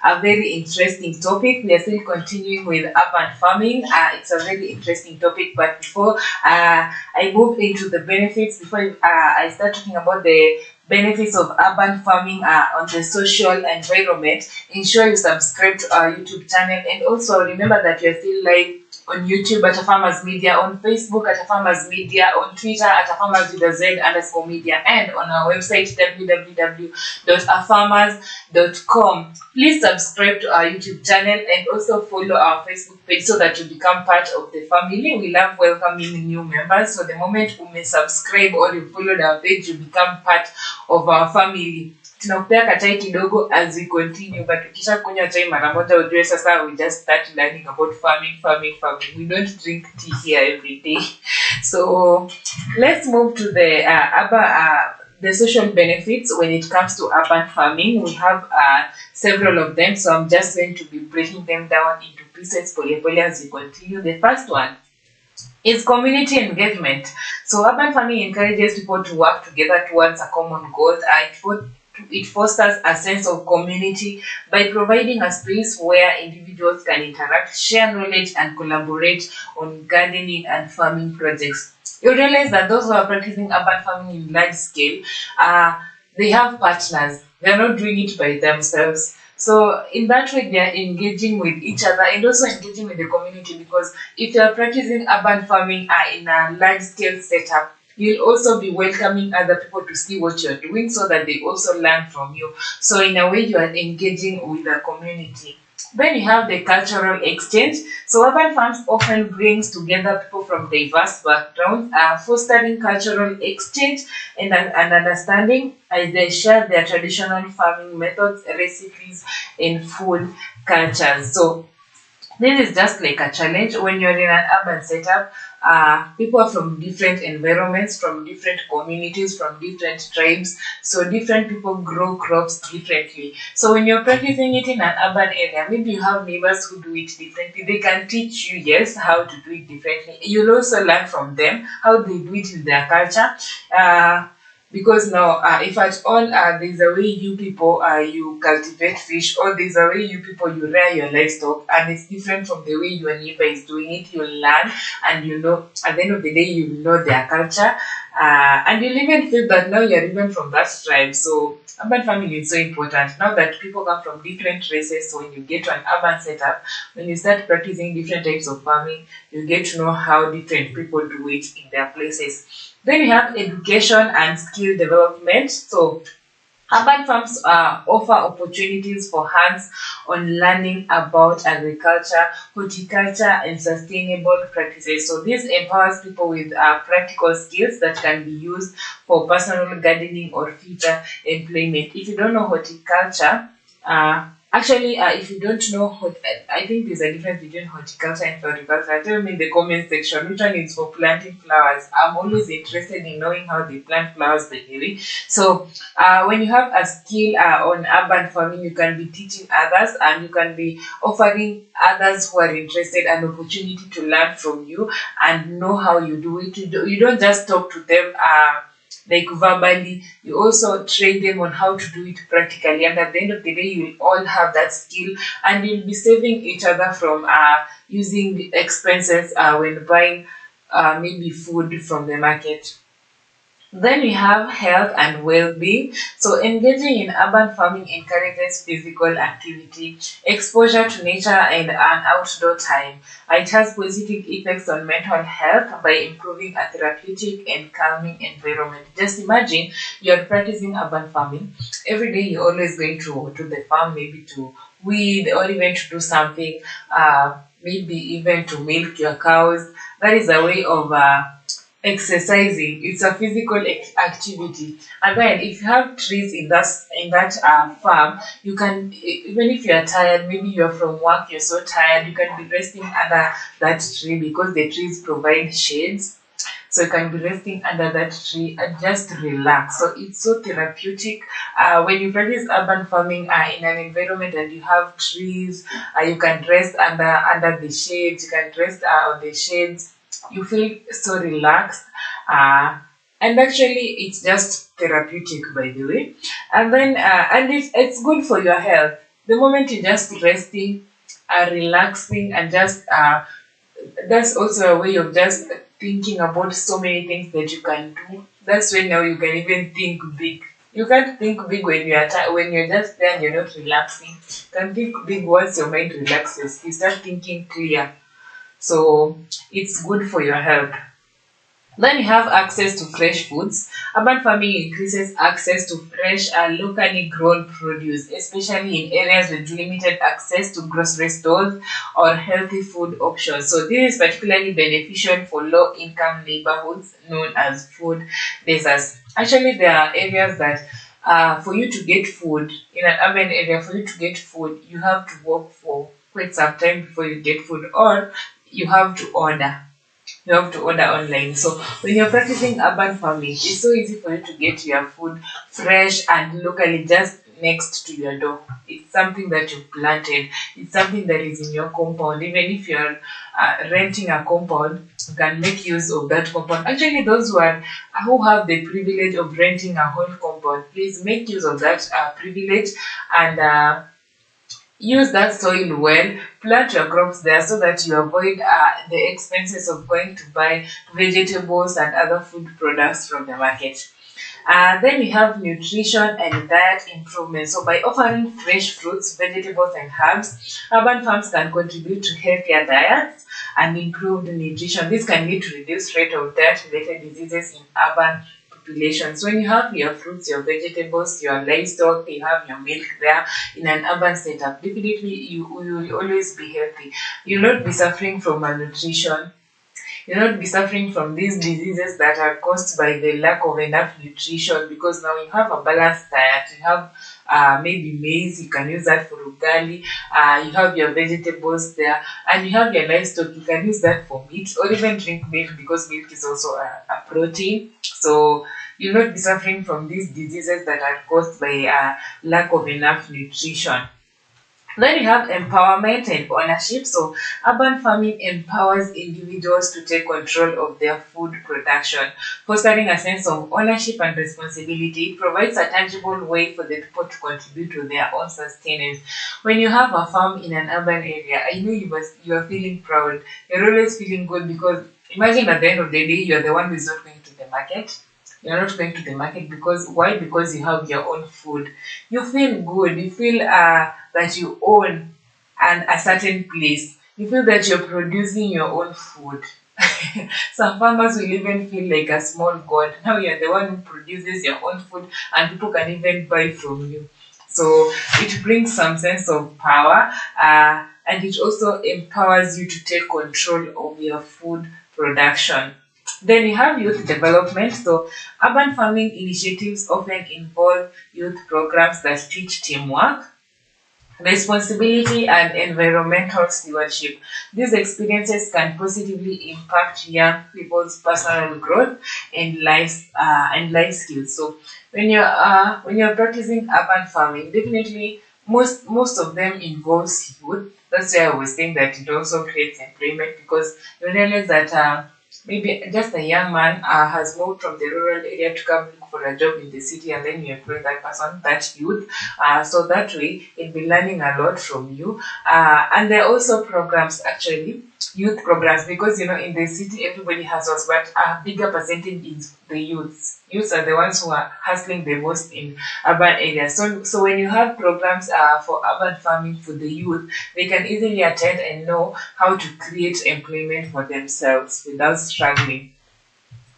a very interesting topic. We are still continuing with urban farming. It's a very interesting topic, but before I move into the benefits, before I start talking about the benefits of urban farming on the social environment, ensure you subscribe to our YouTube channel, and also remember that we are still live on YouTube at Farmers Media, on Facebook at Farmers Media, on Twitter at @farmers_media, and on our website www.afarmers.com. Please subscribe to our YouTube channel and also follow our Facebook page so that you become part of the family. We love welcoming new members. So the moment you may subscribe or you follow our page, you become part of our family. Tunakupea kachai kidogo as we continue, but ukisha kunywa chai mara moja ujue sasa we just start learning about farming. We don't drink tea here every day. So let's move to the social benefits when it comes to urban farming. We have several of them, so I'm just going to be breaking them down into pieces pole as we continue. The first one is community engagement. So urban farming encourages people to work together towards a common goal. It fosters a sense of community by providing a space where individuals can interact, share knowledge, and collaborate on gardening and farming projects. You realize that those who are practicing urban farming in large scale, they have partners. They are not doing it by themselves. So in that way, they are engaging with each other and also engaging with the community, because if you are practicing urban farming in a large scale setup, you'll also be welcoming other people to see what you're doing so that they also learn from you. So in a way, you are engaging with the community. Then you have the cultural exchange. So urban farms often brings together people from diverse backgrounds, fostering cultural exchange and understanding as they share their traditional farming methods, recipes, and food cultures. So this is just like a challenge when you're in an urban setup. People are from different environments, from different communities, from different tribes. So different people grow crops differently. So when you're practicing it in an urban area, maybe you have neighbors who do it differently. They can teach you, yes, how to do it differently. You'll also learn from them how they do it in their culture. because now if at all there's a way you people you cultivate fish, or there's a way you people you rear your livestock, and it's different from the way your neighbor is doing it, you'll learn, and you know at the end of the day you know their culture, and you'll even feel that now you're even from that tribe. So urban farming is so important now that people come from different races. So when you get to an urban setup, when you start practicing different types of farming, you get to know how different people do it in their places. Then we have education and skill development. So urban farms offer opportunities for hands-on learning about agriculture, horticulture, and sustainable practices. So this empowers people with practical skills that can be used for personal gardening or future employment. If you don't know horticulture, if you don't know, I think there's a difference between horticulture and floriculture. Tell me in the comment section which one is for planting flowers. I'm always interested in knowing how they plant flowers, by the way. So when you have a skill on urban farming, you can be teaching others, and you can be offering others who are interested an opportunity to learn from you and know how you do it. You don't just talk to them like verbally, you also train them on how to do it practically, and at the end of the day you will all have that skill, and you'll be saving each other from using the expenses when buying maybe food from the market. Then we have health and well-being. So engaging in urban farming encourages physical activity, exposure to nature, and an outdoor time. It has positive effects on mental health by improving a therapeutic and calming environment. Just imagine you're practicing urban farming. Every day you're always going to the farm, maybe to weed or even to do something, maybe even to milk your cows. That is a way of exercising. It's a physical activity. And then if you have trees in that farm, you can, even if you are tired, maybe you're from work, you're so tired, you can be resting under that tree, because the trees provide shades. So you can be resting under that tree and just relax. So it's so therapeutic. When you practice urban farming in an environment and you have trees, you can rest under the shades. You can rest on the shades. You feel so relaxed. And actually, it's just therapeutic, by the way. And then, and it's good for your health. The moment you're just resting, relaxing, and just that's also a way of just thinking about so many things that you can do. That's when now you can even think big. You can't think big when when you're just there and you're not relaxing. You can think big once your mind relaxes. You start thinking clear. So it's good for your health. Then you have access to fresh foods. Urban farming increases access to fresh and locally grown produce, especially in areas with limited access to grocery stores or healthy food options. So this is particularly beneficial for low-income neighborhoods known as food deserts. Actually, there are areas that for you to get food in an urban area, for you to get food, you have to work for quite some time before you get food, or you have to order. You have to order online. So when you're practicing urban farming, it's so easy for you to get your food fresh and locally just next to your door. It's something that you planted. It's something that is in your compound. Even if you're renting a compound, you can make use of that compound. Actually, those who have the privilege of renting a whole compound, please make use of that privilege and use that soil well, plant your crops there so that you avoid the expenses of going to buy vegetables and other food products from the market. Then we have nutrition and diet improvement. So by offering fresh fruits, vegetables, and herbs, urban farms can contribute to healthier diets and improved nutrition. This can lead to reduced rate of diet-related diseases in urban populations. When you have your fruits, your vegetables, your livestock, you have your milk there in an urban setup, definitely you will always be healthy. You'll not be suffering from malnutrition. You'll not be suffering from these diseases that are caused by the lack of enough nutrition, because now you have a balanced diet. You have maybe maize, you can use that for ugali. You have your vegetables there, and you have your livestock. You can use that for meat, or even drink milk, because milk is also a protein. So you'll not be suffering from these diseases that are caused by lack of enough nutrition. Then you have empowerment and ownership. So, urban farming empowers individuals to take control of their food production, fostering a sense of ownership and responsibility. It provides a tangible way for the people to contribute to their own sustenance. When you have a farm in an urban area, I know you are feeling proud. You're always feeling good because imagine at the end of the day, you're the one who is not going to the market. You're not going to the market because why? Because you have your own food. You feel good. You feel that you own a certain place. You feel that you're producing your own food. Some farmers will even feel like a small god. Now you're the one who produces your own food and people can even buy from you. So it brings some sense of power and it also empowers you to take control of your food production. Then you have youth development. So, urban farming initiatives often involve youth programs that teach teamwork, responsibility, and environmental stewardship. These experiences can positively impact young people's personal growth and life skills. So, when you're practicing urban farming, definitely most of them involves youth. That's why I was saying that it also creates employment because you realize that maybe just a young man has moved from the rural area to come look for a job in the city and then you employ that person, that youth. So that way he'll be learning a lot from you. And there are also programs actually, youth programs, because you know in the city everybody has us, but a bigger percentage is the youths. Youths are the ones who are hustling the most in urban areas. So when you have programs for urban farming for the youth, they can easily attend and know how to create employment for themselves without struggling.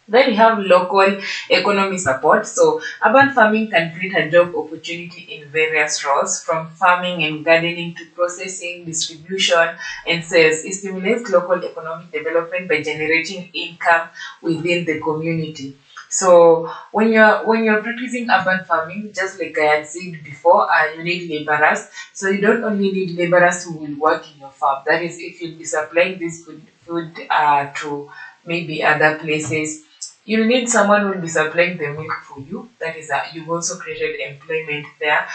Then you have local economy support. So urban farming can create a job opportunity in various roles, from farming and gardening to processing, distribution, and sales. It stimulates local economic development by generating income within the community. So when you're practicing urban farming, just like I had said before, you need laborers. So you don't only need laborers who will work in your farm. That is, if you'll be supplying this food to maybe other places, you need someone who will be supplying the milk for you. That is, you've also created employment there.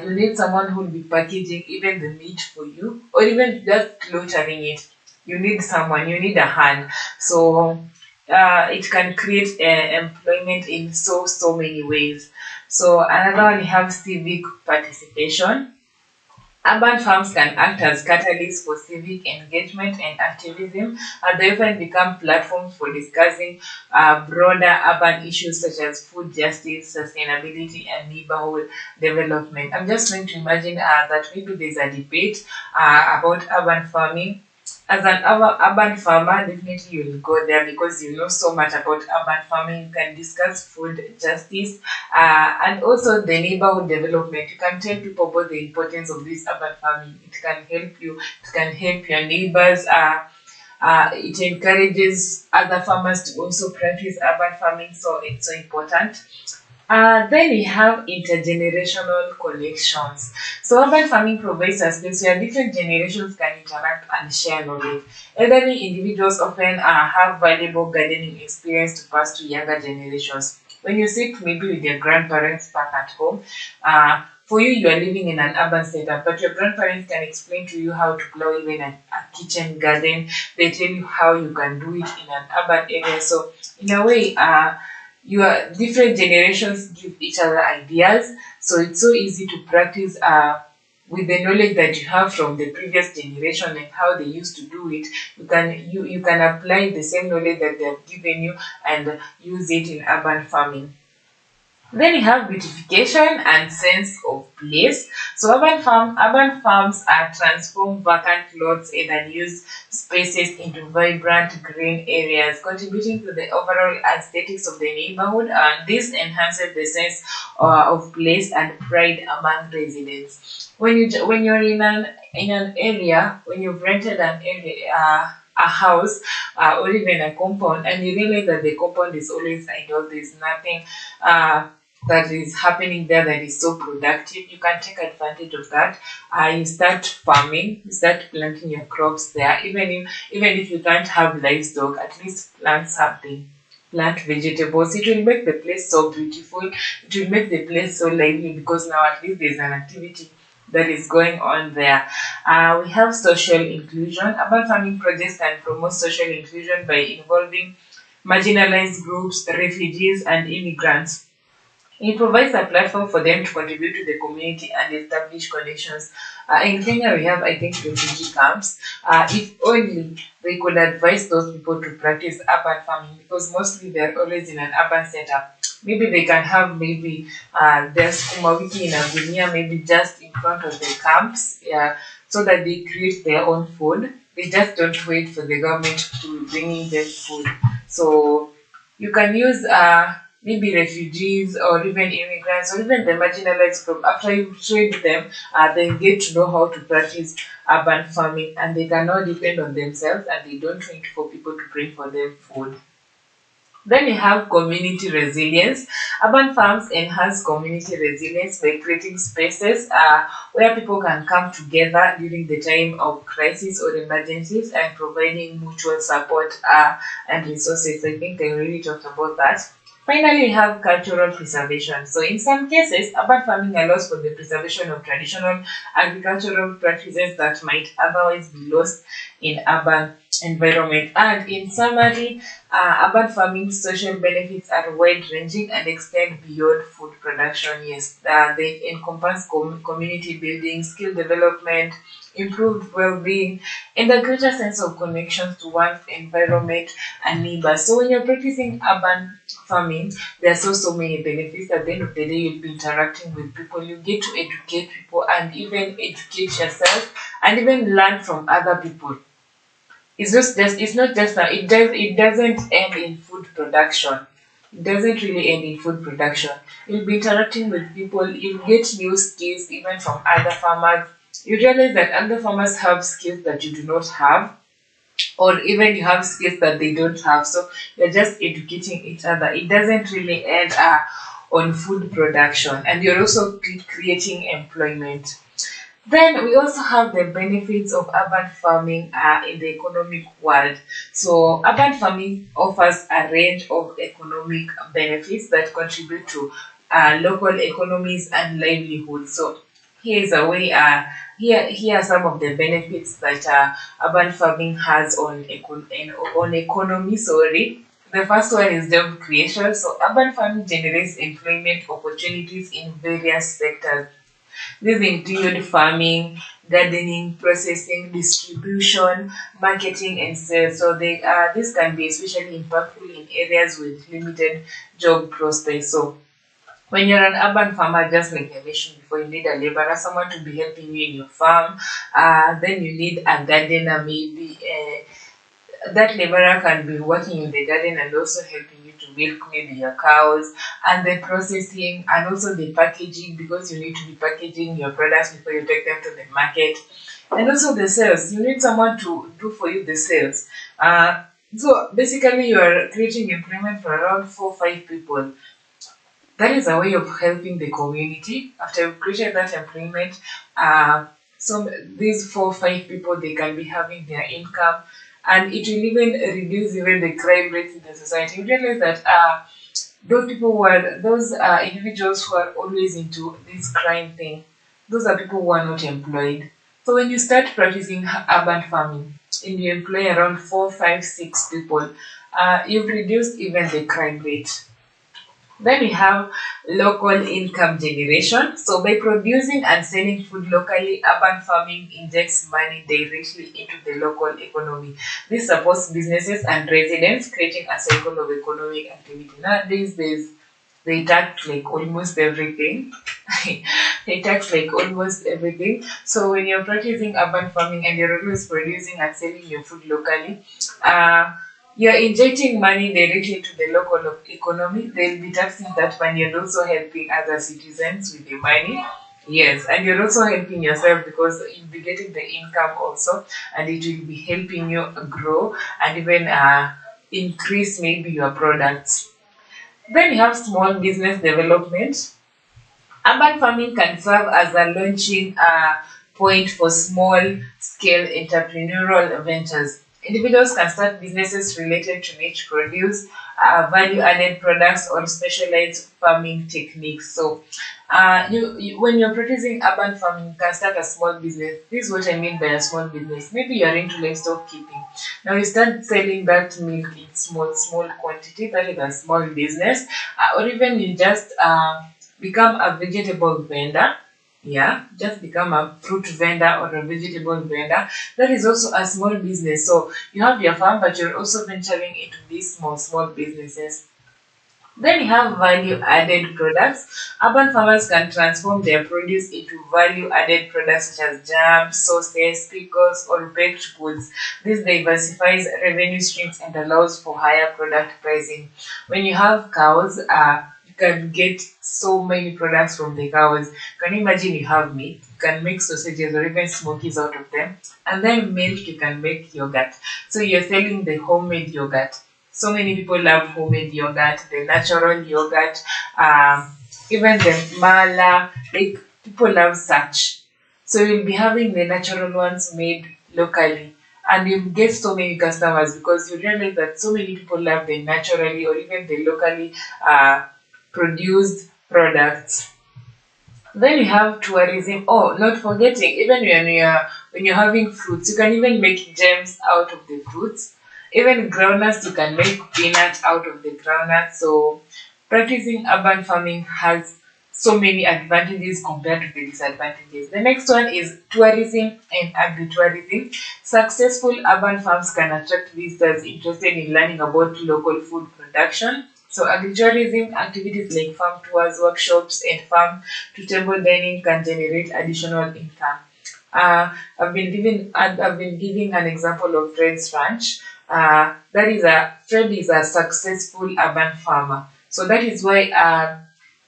You need someone who will be packaging even the meat for you, or even just slaughtering it. You need someone. You need a hand. So it can create employment in so many ways. So another one, you have civic participation. Urban farms can act as catalysts for civic engagement and activism, and they often become platforms for discussing broader urban issues such as food justice, sustainability, and neighborhood development. I'm just trying to imagine that maybe there's a debate about urban farming. As an urban farmer, definitely you will go there because you know so much about urban farming. You can discuss food justice and also the neighborhood development. You can tell people about the importance of this urban farming. It can help you, it can help your neighbors. It encourages other farmers to also practice urban farming, so it's so important. Then we have intergenerational connections. So urban farming provides a space where different generations can interact and share knowledge. Elderly individuals often have valuable gardening experience to pass to younger generations. When you sit maybe with your grandparents back at home, for you, you are living in an urban setup, but your grandparents can explain to you how to plow even a kitchen garden. They tell you how you can do it in an urban area. So in a way, your different generations give each other ideas, so it's so easy to practice with the knowledge that you have from the previous generation and how they used to do it. You can apply the same knowledge that they have given you and use it in urban farming. Then you have beautification and sense of place. So urban farms are transform vacant lots and unused spaces into vibrant green areas, contributing to the overall aesthetics of the neighborhood. And this enhances the sense of place and pride among residents. When you're in an area, when you've rented an area. A house or even a compound, and you realize that the compound is always idle, there's nothing that is happening there that is so productive, you can take advantage of that. You start farming, you start planting your crops there. Even if you can't have livestock, at least plant something. Plant vegetables. It will make the place so beautiful. It will make the place so lively because now at least there's an activity that is going on there. We have social inclusion. Urban farming projects can promote social inclusion by involving marginalized groups, refugees, and immigrants. It provides a platform for them to contribute to the community and establish connections. In Kenya, we have, I think, refugee camps. If only they could advise those people to practice urban farming, because mostly they're always in an urban setup. Maybe they can have their sukuma wiki in a gunia, maybe just in front of the camps, yeah, so that they create their own food. They just don't wait for the government to bring in them food. So you can use maybe refugees or even immigrants or even the marginalized group. After you train them, they get to know how to practice urban farming, and they can now depend on themselves and they don't wait for people to bring for them food. Then you have community resilience. Urban farms enhance community resilience by creating spaces where people can come together during the time of crisis or emergencies and providing mutual support and resources. I think I already talked about that. Finally, we have cultural preservation. So in some cases, urban farming allows for the preservation of traditional agricultural practices that might otherwise be lost in urban environment. And in summary, urban farming social benefits are wide-ranging and extend beyond food production. Yes, they encompass community building, skill development, improved well-being, and a greater sense of connection to one's environment and neighbors. So when you're practicing urban farming, there are so many benefits. At the end of the day, you'll be interacting with people, you get to educate people and even educate yourself and even learn from other people. It doesn't end in food production. It doesn't really end in food production. You'll be interacting with people, you'll get new skills even from other farmers. You realize that other farmers have skills that you do not have, or even you have skills that they don't have. So you're just educating each other. It doesn't really end on food production, and you're also creating employment. Then we also have the benefits of urban farming in the economic world. So urban farming offers a range of economic benefits that contribute to local economies and livelihoods. So here is a way. Here are some of the benefits that urban farming has on economy. Sorry. The first one is job creation. So urban farming generates employment opportunities in various sectors. These include farming, gardening, processing, distribution, marketing, and sales. So this can be especially impactful in areas with limited job prospects. So when you're an urban farmer, just like I mentioned before, you need a laborer, someone to be helping you in your farm. Then you need a gardener, maybe. That laborer can be working in the garden and also helping you to milk maybe your cows, and the processing and also the packaging, because you need to be packaging your products before you take them to the market, and also the sales. You need someone to do for you the sales. So basically you are creating employment for around 4 or 5 people. That is a way of helping the community. After you've created that employment, so these 4 or 5 people, they can be having their income, and it will even reduce even the crime rates in the society. You realize that those individuals who are always into this crime thing, those are people who are not employed. So when you start practicing urban farming and you employ around 4, 5, 6 people, you've reduced even the crime rate. Then we have local income generation. So by producing and selling food locally, urban farming injects money directly into the local economy. This supports businesses and residents, creating a cycle of economic activity. Nowadays, they tax like almost everything. They tax like almost everything. So when you're practicing urban farming and you're always producing and selling your food locally, you're injecting money directly to the local economy. They'll be taxing that money and also helping other citizens with the money. Yes, and you're also helping yourself because you'll be getting the income also, and it will be helping you grow and even increase maybe your products. Then you have small business development. Urban farming can serve as a launching point for small scale entrepreneurial ventures. Individuals can start businesses related to niche produce, value-added products, or specialized farming techniques. So, when you're practicing urban farming, you can start a small business. This is what I mean by a small business. Maybe you're into livestock keeping. Now you start selling that milk in small quantity. That is a small business, or even you just become a vegetable vendor. Yeah, just become a fruit vendor or a vegetable vendor. That is also a small business. So you have your farm, but you're also venturing into these small businesses. Then you have value added products. Urban farmers can transform their produce into value added products such as jams, sauces, pickles, or baked goods. This diversifies revenue streams and allows for higher product pricing. When you have cows, you can get so many products from the cows. Can you imagine you have meat? You can make sausages or even smokies out of them. And then milk, you can make yogurt. So you're selling the homemade yogurt. So many people love homemade yogurt, the natural yogurt, even the mala. Like people love such. So you'll be having the natural ones made locally, and you'll get so many customers because you realize that so many people love the naturally or even the locally produced products. Then you have tourism. Oh, not forgetting, even when you're having fruits, you can even make gems out of the fruits. Even groundnuts, you can make peanuts out of the groundnuts. So practicing urban farming has so many advantages compared to the disadvantages. The next one is tourism and agritourism. Successful urban farms can attract visitors interested in learning about local food production. So agritourism activities like farm tours, workshops, and farm-to-table dining can generate additional income. I've been giving an example of Fred's Ranch. Fred is a successful urban farmer. So that is why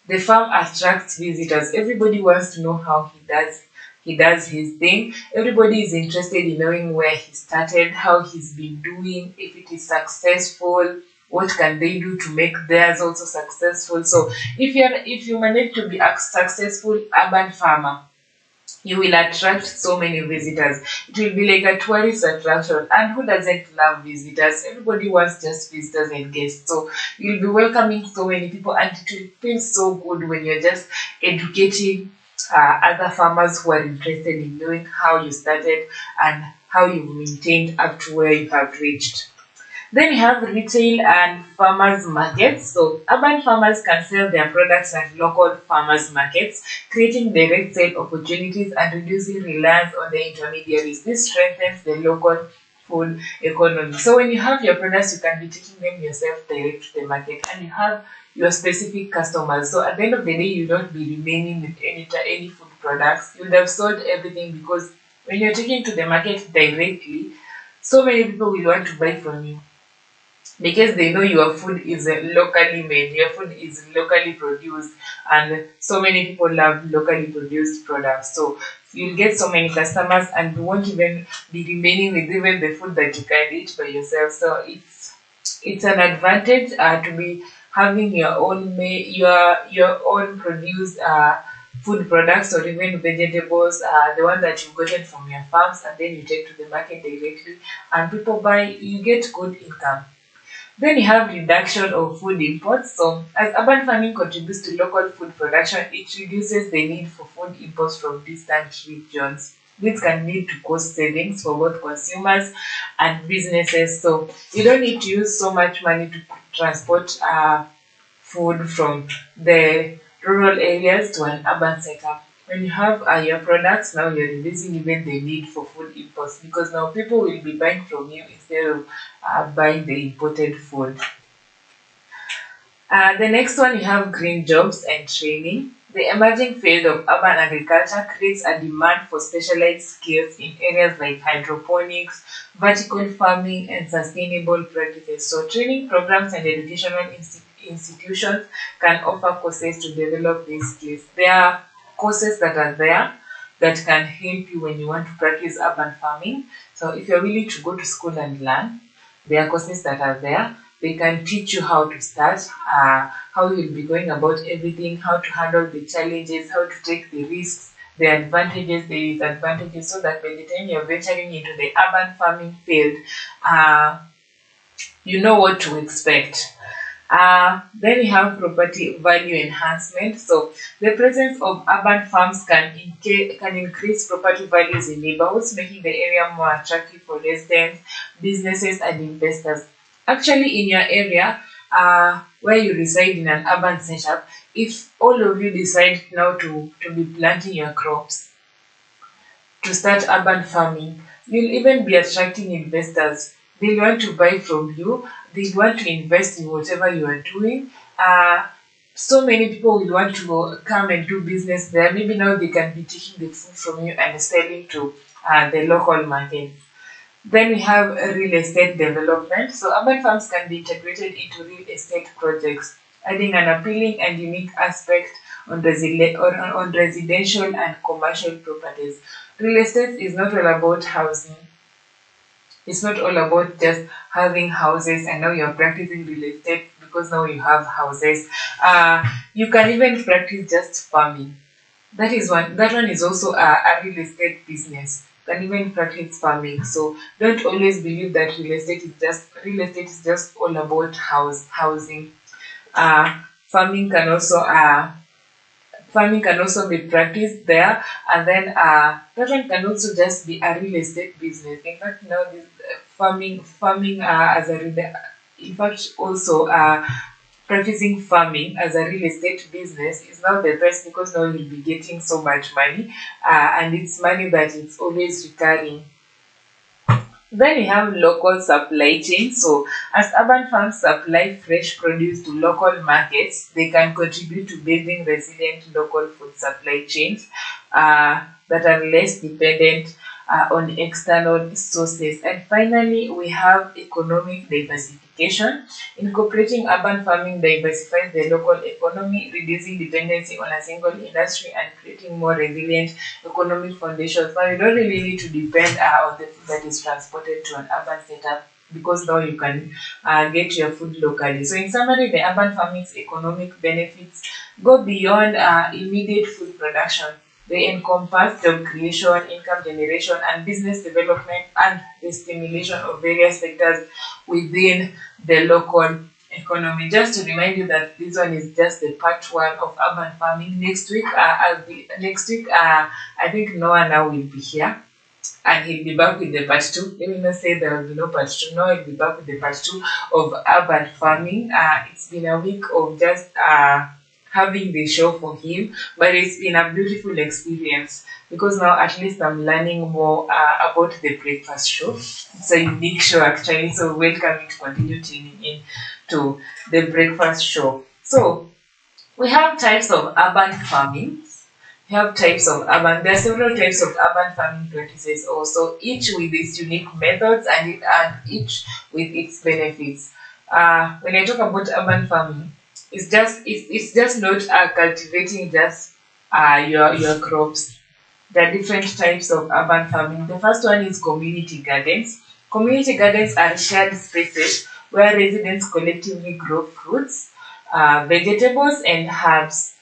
the farm attracts visitors. Everybody wants to know how he does his thing. Everybody is interested in knowing where he started, how he's been doing, if it is successful, what can they do to make theirs also successful. So if you manage to be a successful urban farmer, you will attract so many visitors. It will be like a tourist attraction. And who doesn't love visitors? Everybody wants just visitors and guests. So you'll be welcoming so many people, and it will feel so good when you're just educating other farmers who are interested in knowing how you started and how you maintained up to where you have reached. Then you have retail and farmers markets. So urban farmers can sell their products at local farmers markets, creating direct sale opportunities and reducing reliance on the intermediaries. This strengthens the local food economy. So when you have your products, you can be taking them yourself direct to the market, and you have your specific customers. So at the end of the day, you don't be remaining with any food products. You would have sold everything, because when you're taking to the market directly, so many people will want to buy from you because they know your food is locally made, your food is locally produced, and so many people love locally produced products. So you'll get so many customers, and you won't even be remaining with even the food that you can eat by yourself. So it's an advantage to be having your own produced food products, or even vegetables, the ones that you've gotten from your farms, and then you take to the market directly, and people buy. You get good income. Then you have reduction of food imports. So as urban farming contributes to local food production, it reduces the need for food imports from distant regions. This can lead to cost savings for both consumers and businesses. So you don't need to use so much money to transport food from the rural areas to an urban setup. When you have your products, now you're reducing even the need for food imports, because now people will be buying from you instead of buying the imported food. The next one, you have green jobs and training. The emerging field of urban agriculture creates a demand for specialized skills in areas like hydroponics, vertical farming, and sustainable practices. So training programs and educational institutions can offer courses to develop these skills. There are courses that are there that can help you when you want to practice urban farming. So if you're willing to go to school and learn, there are courses that are there. They can teach you how to start, how you'll be going about everything, how to handle the challenges, how to take the risks, the advantages, the disadvantages, so that by the time you're venturing into the urban farming field, you know what to expect. Then we have property value enhancement. So the presence of urban farms can increase property values in neighborhoods, making the area more attractive for residents, businesses, and investors. Actually, in your area, where you reside in an urban setup, if all of you decide now to be planting your crops, to start urban farming, you'll even be attracting investors. They want to buy from you, they want to invest in whatever you are doing. So many people will want to come and do business there. Maybe now they can be taking the food from you and selling to the local market. Then we have real estate development. So urban farms can be integrated into real estate projects, adding an appealing and unique aspect on, on residential and commercial properties. Real estate is not all about housing. It's not all about just having houses and now you're practicing real estate because now you have houses. You can even practice just farming. That one is also a real estate business. You can even practice farming. So don't always believe that real estate is just all about housing. Farming can also be practiced there, and then that one can also just be a real estate business. In fact, now this farming as a real, in fact also practicing farming as a real estate business is now the best, because now you'll be getting so much money, and it's money that it's always recurring. Then we have local supply chain. So as urban farms supply fresh produce to local markets, they can contribute to building resilient local food supply chains that are less dependent on external sources. And finally, we have economic diversification. Incorporating urban farming diversifies the local economy, reducing dependency on a single industry and creating more resilient economic foundations. Now, you don't really need to depend on the food that is transported to an urban setup, because now you can get your food locally. So in summary, the urban farming's economic benefits go beyond immediate food production. They encompass job creation, income generation, and business development, and the stimulation of various sectors within the local economy. Just to remind you that this one is just the part one of urban farming. Next week, I think Noah now will be here, and he'll be back with the part two. Let me not say there will be no part two. No, he'll be back with the part two of urban farming. It's been a week of just having the show for him, but it's been a beautiful experience, because now at least I'm learning more about the breakfast show. It's a unique show actually, so welcome you to continue tuning in to the breakfast show. So we have types of urban farming. There are several types of urban farming practices also, each with its unique methods and each with its benefits. When I talk about urban farming, it's just not cultivating just your crops. There are different types of urban farming. The first one is community gardens. Community gardens are shared spaces where residents collectively grow fruits, vegetables, and herbs.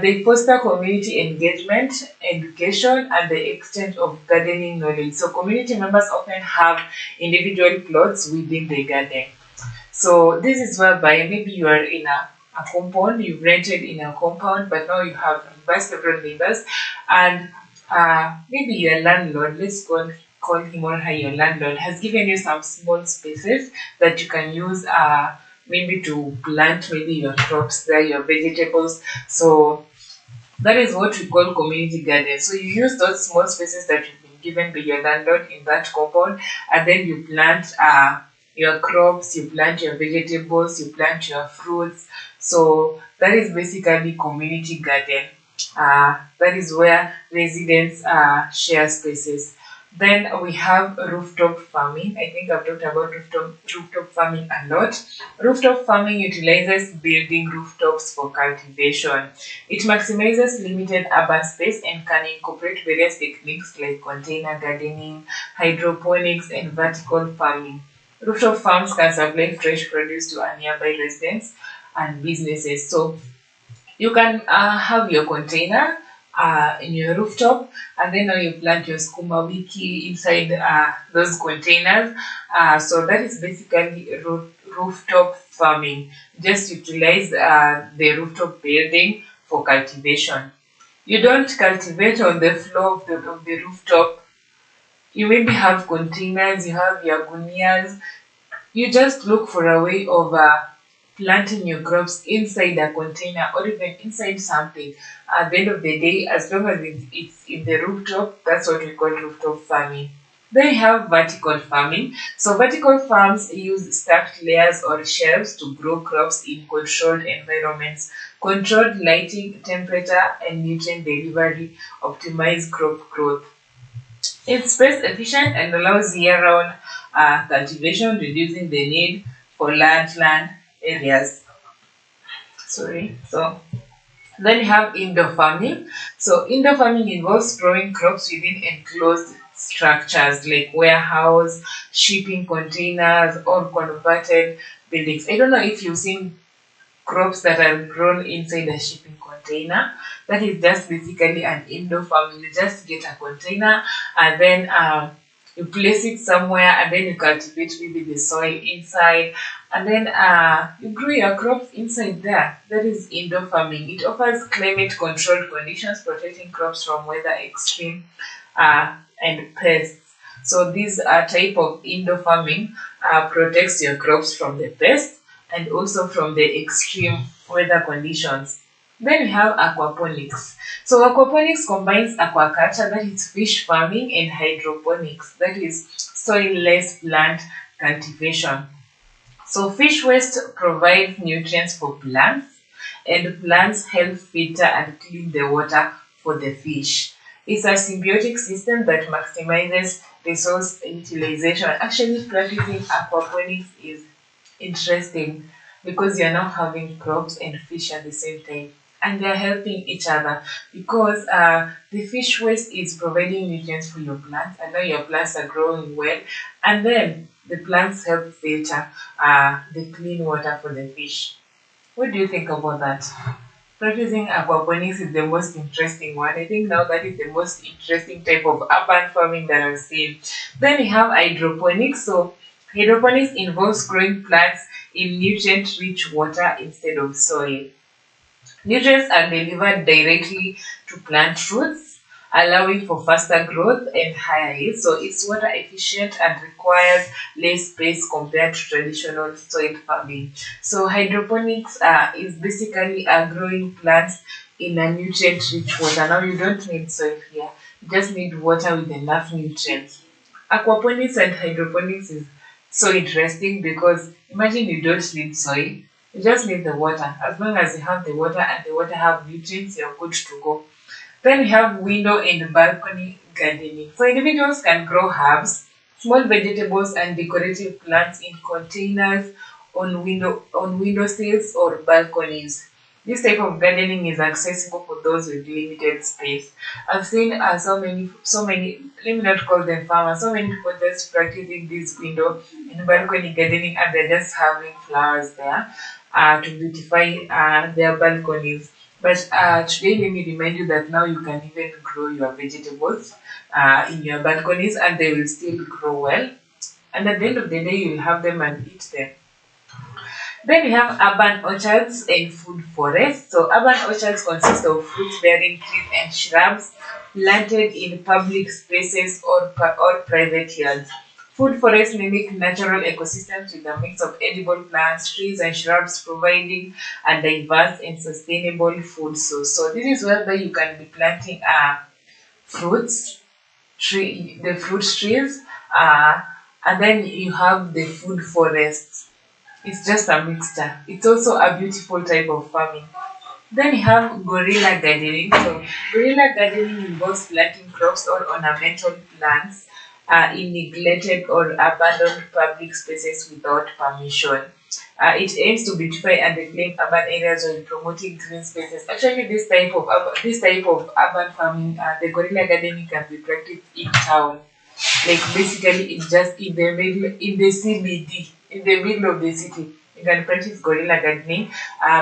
They foster community engagement, education, and the exchange of gardening knowledge. So community members often have individual plots within the garden. So this is whereby maybe you are in a compound, you've rented in a compound, but now you have several neighbors, and maybe your landlord, let's call him or her your landlord, has given you some small spaces that you can use maybe to plant maybe your crops there, your vegetables. So that is what we call community gardens. So you use those small spaces that you've been given by your landlord in that compound, and then you plant your crops, you plant your vegetables, you plant your fruits. So that is basically community garden. That is where residents share spaces. Then we have rooftop farming. I think I've talked about rooftop farming a lot. Rooftop farming utilizes building rooftops for cultivation. It maximizes limited urban space and can incorporate various techniques like container gardening, hydroponics, and vertical farming. Rooftop farms can supply fresh produce to nearby residents and businesses. So you can have your container, in your rooftop, and then now you plant your skuma wiki inside those containers. So that is basically rooftop farming. Just utilize the rooftop building for cultivation. You don't cultivate on the floor of the rooftop. You maybe have containers, you have your gunias. You just look for a way of planting your crops inside a container or even inside something. At the end of the day, as long as it's in the rooftop, that's what we call rooftop farming. Then you have vertical farming. So vertical farms use stacked layers or shelves to grow crops in controlled environments. Controlled lighting, temperature, and nutrient delivery optimize crop growth. It's space efficient and allows year-round cultivation, reducing the need for large land areas. Sorry. So then you have indoor farming. So indoor farming involves growing crops within enclosed structures like warehouse, shipping containers, or converted buildings. I don't know if you've seen crops that are grown inside a shipping container. That is just basically an indoor farming. You just get a container and then you place it somewhere and then you cultivate maybe the soil inside and then you grow your crops inside there. That is indoor farming. It offers climate controlled conditions, protecting crops from weather extreme and pests. So this type of indoor farming protects your crops from the pests and also from the extreme weather conditions. Then we have aquaponics. So aquaponics combines aquaculture, that is fish farming, and hydroponics, that is soil-less plant cultivation. So fish waste provides nutrients for plants, and plants help filter and clean the water for the fish. It's a symbiotic system that maximizes resource utilization. Actually, practicing aquaponics is interesting because you're now having crops and fish at the same time and they're helping each other because the fish waste is providing nutrients for your plants and now your plants are growing well and then the plants help filter the clean water for the fish. What do you think about that? Practicing aquaponics is the most interesting one. I think now that is the most interesting type of urban farming that I've seen. Then we have hydroponics. So hydroponics involves growing plants in nutrient-rich water instead of soil. Nutrients are delivered directly to plant roots, allowing for faster growth and higher yield. So it's water efficient and requires less space compared to traditional soil farming. So hydroponics is basically growing plants in a nutrient-rich water. Now you don't need soil here; you just need water with enough nutrients. Aquaponics and hydroponics is so interesting because imagine you don't need soil. You just need the water. As long as you have the water and the water have nutrients, you're good to go. Then we have window and balcony gardening. So individuals can grow herbs, small vegetables and decorative plants in containers on windowsills or balconies. This type of gardening is accessible for those with limited space. I've seen so many, let me not call them farmers, so many people just practicing this window and balcony gardening and they're just having flowers there to beautify their balconies. But today, let me remind you that now you can even grow your vegetables in your balconies and they will still grow well. And at the end of the day, you'll have them and eat them. Then we have urban orchards and food forests. So urban orchards consist of fruit-bearing trees and shrubs planted in public spaces or private yards. Food forests mimic natural ecosystems with a mix of edible plants, trees, and shrubs, providing a diverse and sustainable food source. So this is where you can be planting the fruit trees, and then you have the food forests. It's just a mixture. It's also a beautiful type of farming. Then you have guerrilla gardening. So guerrilla gardening involves planting crops or ornamental plants in neglected or abandoned public spaces without permission. It aims to beautify and reclaim urban areas while promoting green spaces. Actually, this type of urban farming, the guerrilla gardening can be practiced in town. Like basically, it's just in the CBD, in the middle of the city. You can practice guerrilla gardening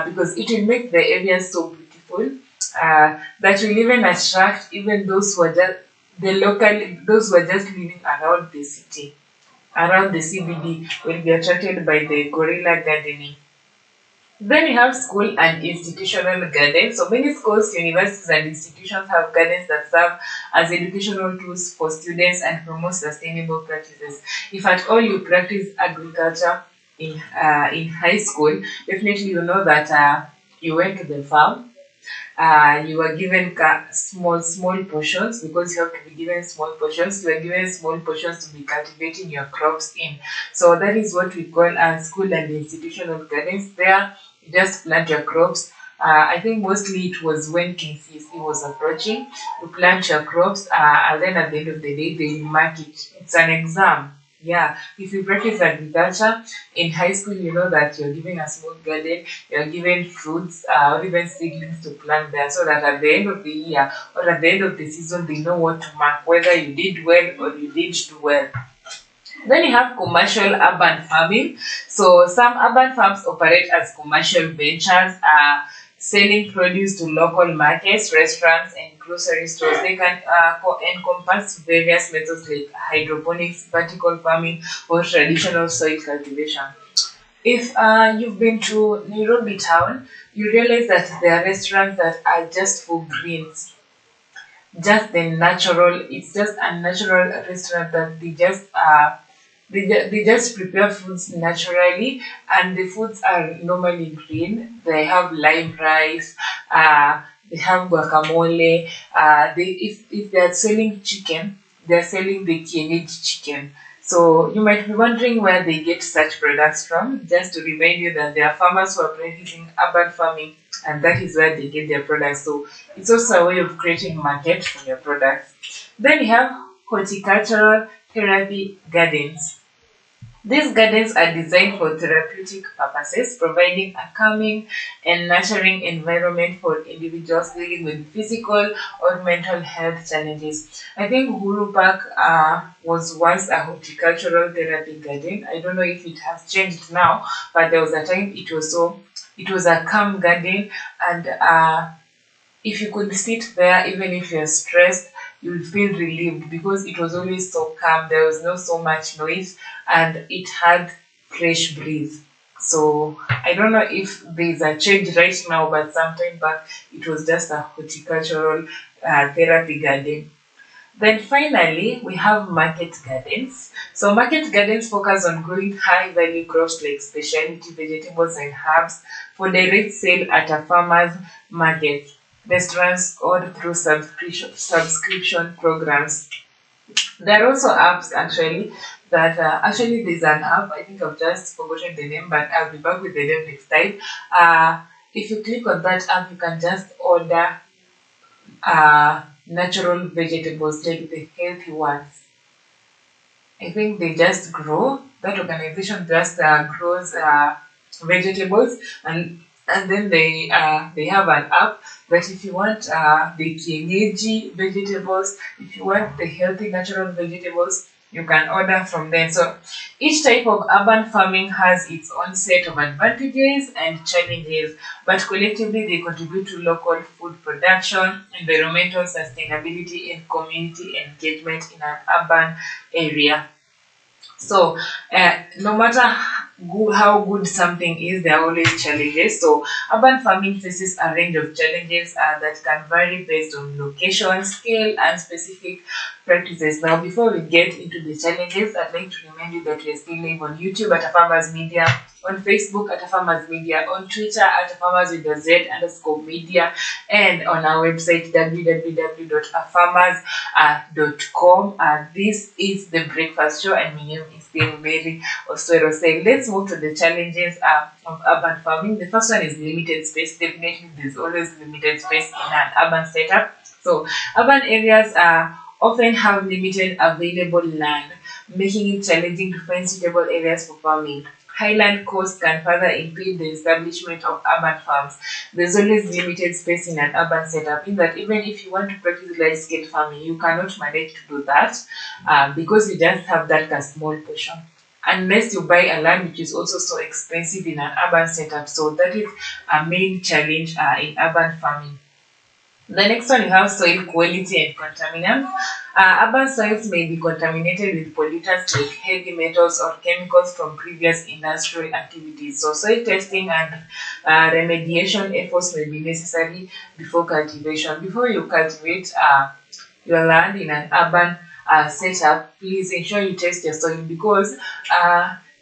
because it will make the area so beautiful that will even attract even those who are just those who are just living around the city, around the CBD, will be attracted by the gorilla gardening. Then you have school and institutional gardens. So many schools, universities, and institutions have gardens that serve as educational tools for students and promote sustainable practices. If at all you practice agriculture in high school, definitely you know that you went to the farm. You are given small portions, because you have to be given small portions. You are given small portions to be cultivating your crops in. So that is what we call school and institutional gardens. There, you just plant your crops. I think mostly it was when KCSE was approaching. You plant your crops, and then at the end of the day, they mark it. It's an exam. Yeah, if you practice agriculture in high school, you know that you're given a small garden, you're given fruits or even seedlings to plant there, so that at the end of the year or at the end of the season, they know what to mark, whether you did well or you did do well. Then you have commercial urban farming. So some urban farms operate as commercial ventures, selling produce to local markets, restaurants, and grocery stores. They can encompass various methods like hydroponics, vertical farming, or traditional soil cultivation. If you've been to Nairobi town, you realize that there are restaurants that are just for greens, just the natural. It's just a natural restaurant that they just prepare foods naturally, and the foods are normally green. They have lime rice, they have guacamole. If they are selling chicken, they are selling the kienyeji chicken. So you might be wondering where they get such products from. Just to remind you that there are farmers who are practicing urban farming, and that is where they get their products. So it's also a way of creating market for your products. Then you have horticultural therapy gardens. These gardens are designed for therapeutic purposes, providing a calming and nurturing environment for individuals dealing with physical or mental health challenges. I think Uhuru Park was once a horticultural therapy garden. I don't know if it has changed now, but there was a time it was a calm garden, and if you could sit there, even if you're stressed, you'll feel relieved because it was always so calm. There was no so much noise, and it had fresh breeze. So I don't know if there's a change right now, but sometime back it was just a horticultural therapy garden. Then finally, we have market gardens. So market gardens focus on growing high value crops like specialty vegetables and herbs for direct sale at a farmer's market, restaurants, or through subscription programs. There are also apps actually that actually there's an app. I think I've just forgotten the name, but I'll be back with the name next time. If you click on that app, you can just order natural vegetables, like the healthy ones. I think they just grow. That organization just grows vegetables, and then they have an app that if you want the kienyeji vegetables, if you want the healthy natural vegetables, you can order from them. So each type of urban farming has its own set of advantages and challenges, but collectively they contribute to local food production, environmental sustainability, and community engagement in an urban area. So, no matter how good something is, there are always challenges. So, urban farming faces a range of challenges that can vary based on location, scale, and specific practices. Now, before we get into the challenges, I'd like to remind you that we are still live on YouTube at Farmers Media, on Facebook at Farmers Media, on Twitter at Farmers with the Z_media, and on our website www.farmers.com. This is the Breakfast Show, and my name is still Mary Oswero saying, let's move to the challenges of urban farming. The first one is limited space. Definitely, there's always limited space in an urban setup. So, urban areas often have limited available land, making it challenging to find suitable areas for farming. Highland coast can further impede the establishment of urban farms. There's always limited space in an urban setup, in that even if you want to practice large-scale farming, you cannot manage to do that because you just have that small portion. Unless you buy a land, which is also so expensive in an urban setup. So that is a main challenge in urban farming. The next one, you have soil quality and contaminants. Urban soils may be contaminated with pollutants like heavy metals or chemicals from previous industrial activities. So soil testing and remediation efforts may be necessary before cultivation. Before you cultivate your land in an urban setup, please ensure you test your soil, because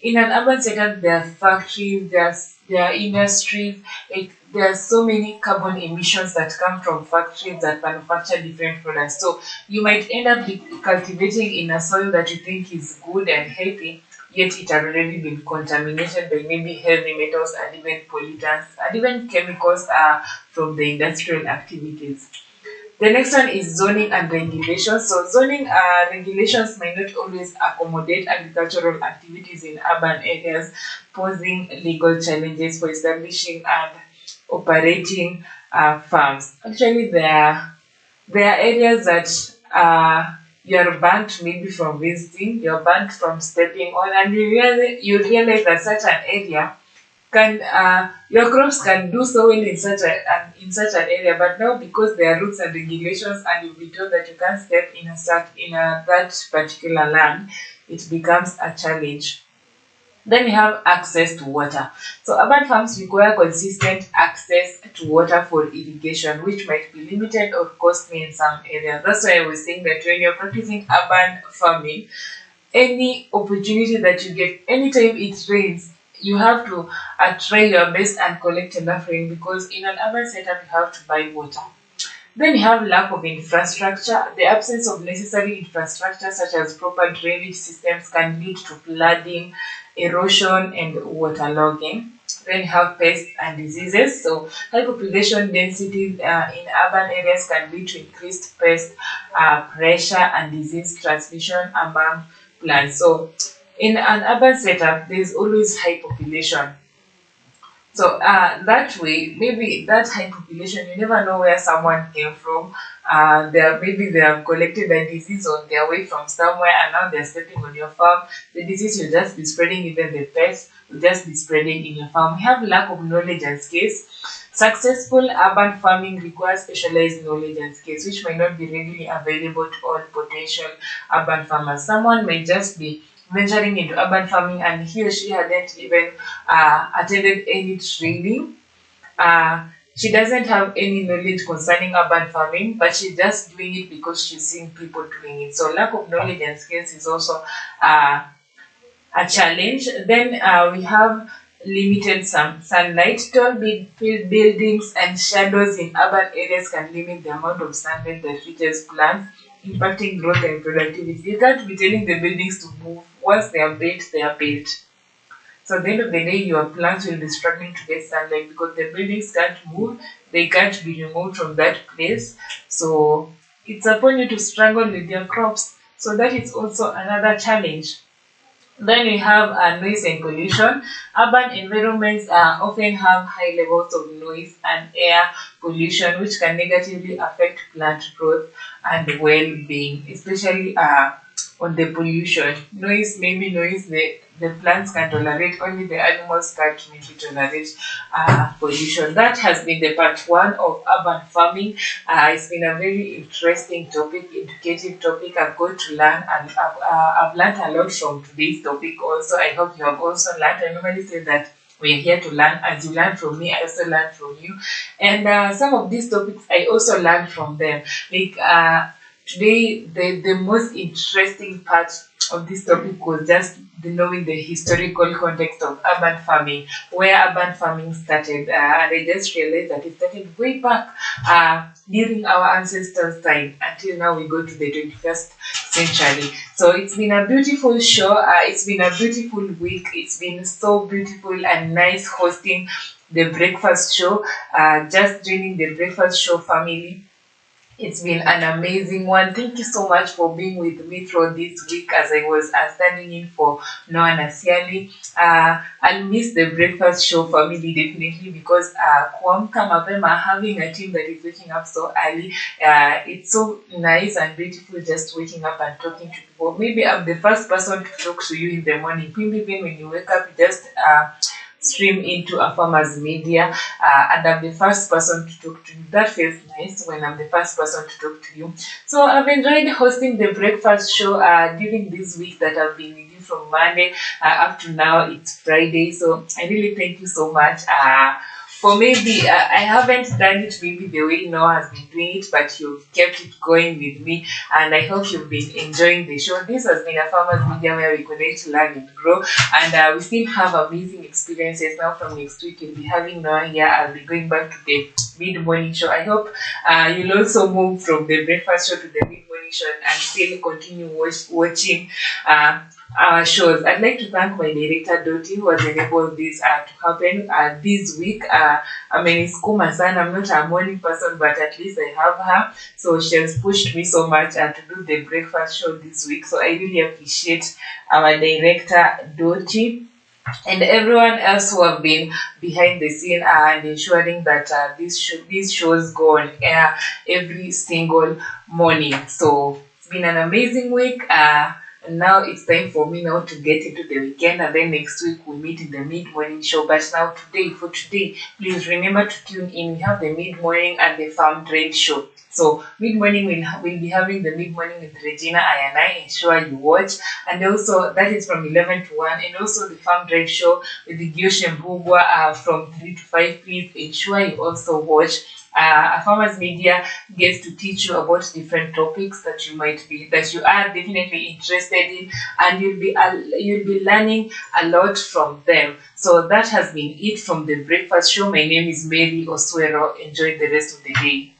in an urban setup there are factories, there are industries, like there are so many carbon emissions that come from factories that manufacture different products. So you might end up cultivating in a soil that you think is good and healthy, yet it had already been contaminated by maybe heavy metals and even pollutants and even chemicals from the industrial activities. The next one is zoning and regulations. So zoning regulations may not always accommodate agricultural activities in urban areas, posing legal challenges for establishing and operating farms. Actually, there are areas that you're banned maybe from visiting, you're banned from stepping on, and you realize that such an area can your crops can do so well in such an area, but now because there are rules and regulations and you'll be told that you can't step in that particular land, it becomes a challenge. Then you have access to water. So urban farms require consistent access to water for irrigation, which might be limited or costly in some areas. That's why I was saying that when you're practicing urban farming, any opportunity that you get, anytime it rains, you have to try your best and collect enough rain, because in an urban setup you have to buy water. Then you have lack of infrastructure. The absence of necessary infrastructure such as proper drainage systems can lead to flooding, erosion, and waterlogging. Then you have pests and diseases. So high population density in urban areas can lead to increased pest pressure and disease transmission among plants. So in an urban setup, there is always high population. So that way, maybe that high population, you never know where someone came from. Maybe they have collected a disease on their way from somewhere, and now they're stepping on your farm. The disease will just be spreading, even the pests will just be spreading in your farm. We have lack of knowledge and skills. Successful urban farming requires specialized knowledge and skills, which may not be readily available to all potential urban farmers. Someone may just be venturing into urban farming and he or she hadn't even attended any training. She doesn't have any knowledge concerning urban farming, but she's just doing it because she's seeing people doing it. So lack of knowledge and skills is also a challenge. Then we have limited sunlight. Tall buildings and shadows in urban areas can limit the amount of sunlight that reaches plants, impacting growth and productivity. You can't be telling the buildings to move. Once they are built, they are built. So at the end of the day, your plants will be struggling to get sunlight because the buildings can't move. They can't be removed from that place. So it's upon you to struggle with your crops. So that is also another challenge. Then we have noise and pollution. Urban environments often have high levels of noise and air pollution, which can negatively affect plant growth and well-being, especially on the pollution. Noise, maybe noise the plants can tolerate, only the animals can't maybe tolerate pollution. That has been the part one of urban farming. It's been a very interesting topic, educative topic. I've got to learn, and I've learned a lot from today's topic also. I hope you have also learned. I normally say that we're here to learn. As you learn from me, I also learn from you. And some of these topics, I also learned from them. Like today, the most interesting part of this topic was just knowing the historical context of urban farming, where urban farming started. And I just realized that it started way back during our ancestors' time until now we go to the 21st century. So it's been a beautiful show. It's been a beautiful week. It's been so beautiful and nice hosting the breakfast show. Just joining the breakfast show family. It's been an amazing one. Thank you so much for being with me throughout this week as I was standing in for Noah Nasiali. I'll miss the breakfast show family definitely because kuamka mapema, having a team that is waking up so early, it's so nice and beautiful just waking up and talking to people. Maybe I'm the first person to talk to you in the morning. Maybe when you wake up, you just stream into a farmer's media, and I'm the first person to talk to you. That feels nice when I'm the first person to talk to you. So I've enjoyed hosting the breakfast show during this week that I've been with you from Monday up to now. It's Friday, so I really thank you so much. For maybe I haven't done it maybe the way Noah has been doing it, but you've kept it going with me, and I hope you've been enjoying the show. This has been a farmers media where we connect, learn, and grow, and we still have amazing experiences. Now from next week, you'll be having Noah here. I'll be going back to the mid-morning show. I hope you'll also move from the breakfast show to the mid-morning show and still continue watching our shows. I'd like to thank my director Dottie, who has enabled this to happen this week. Amenisukuma sana. I'm not a morning person, but at least I have her. So she has pushed me so much to do the breakfast show this week. So I really appreciate our director Dottie and everyone else who have been behind the scene and ensuring that these shows go on air every single morning. So it's been an amazing week. And now it's time for me now to get into the weekend, and then next week we'll meet in the mid-morning show. But now for today, please remember to tune in. We have the mid-morning and the farm trade show. So mid-morning we'll be having the mid-morning with Regina Ayanai. Ensure you watch. And also that is from 11 to 1. And also the farm trade show with the Gyosh Mbugwa from 3 to 5. Please ensure you also watch. A farmers media gets to teach you about different topics that you are definitely interested in, and you'll be learning a lot from them. So that has been it from the breakfast show. My name is Mary Oswero. Enjoy the rest of the day.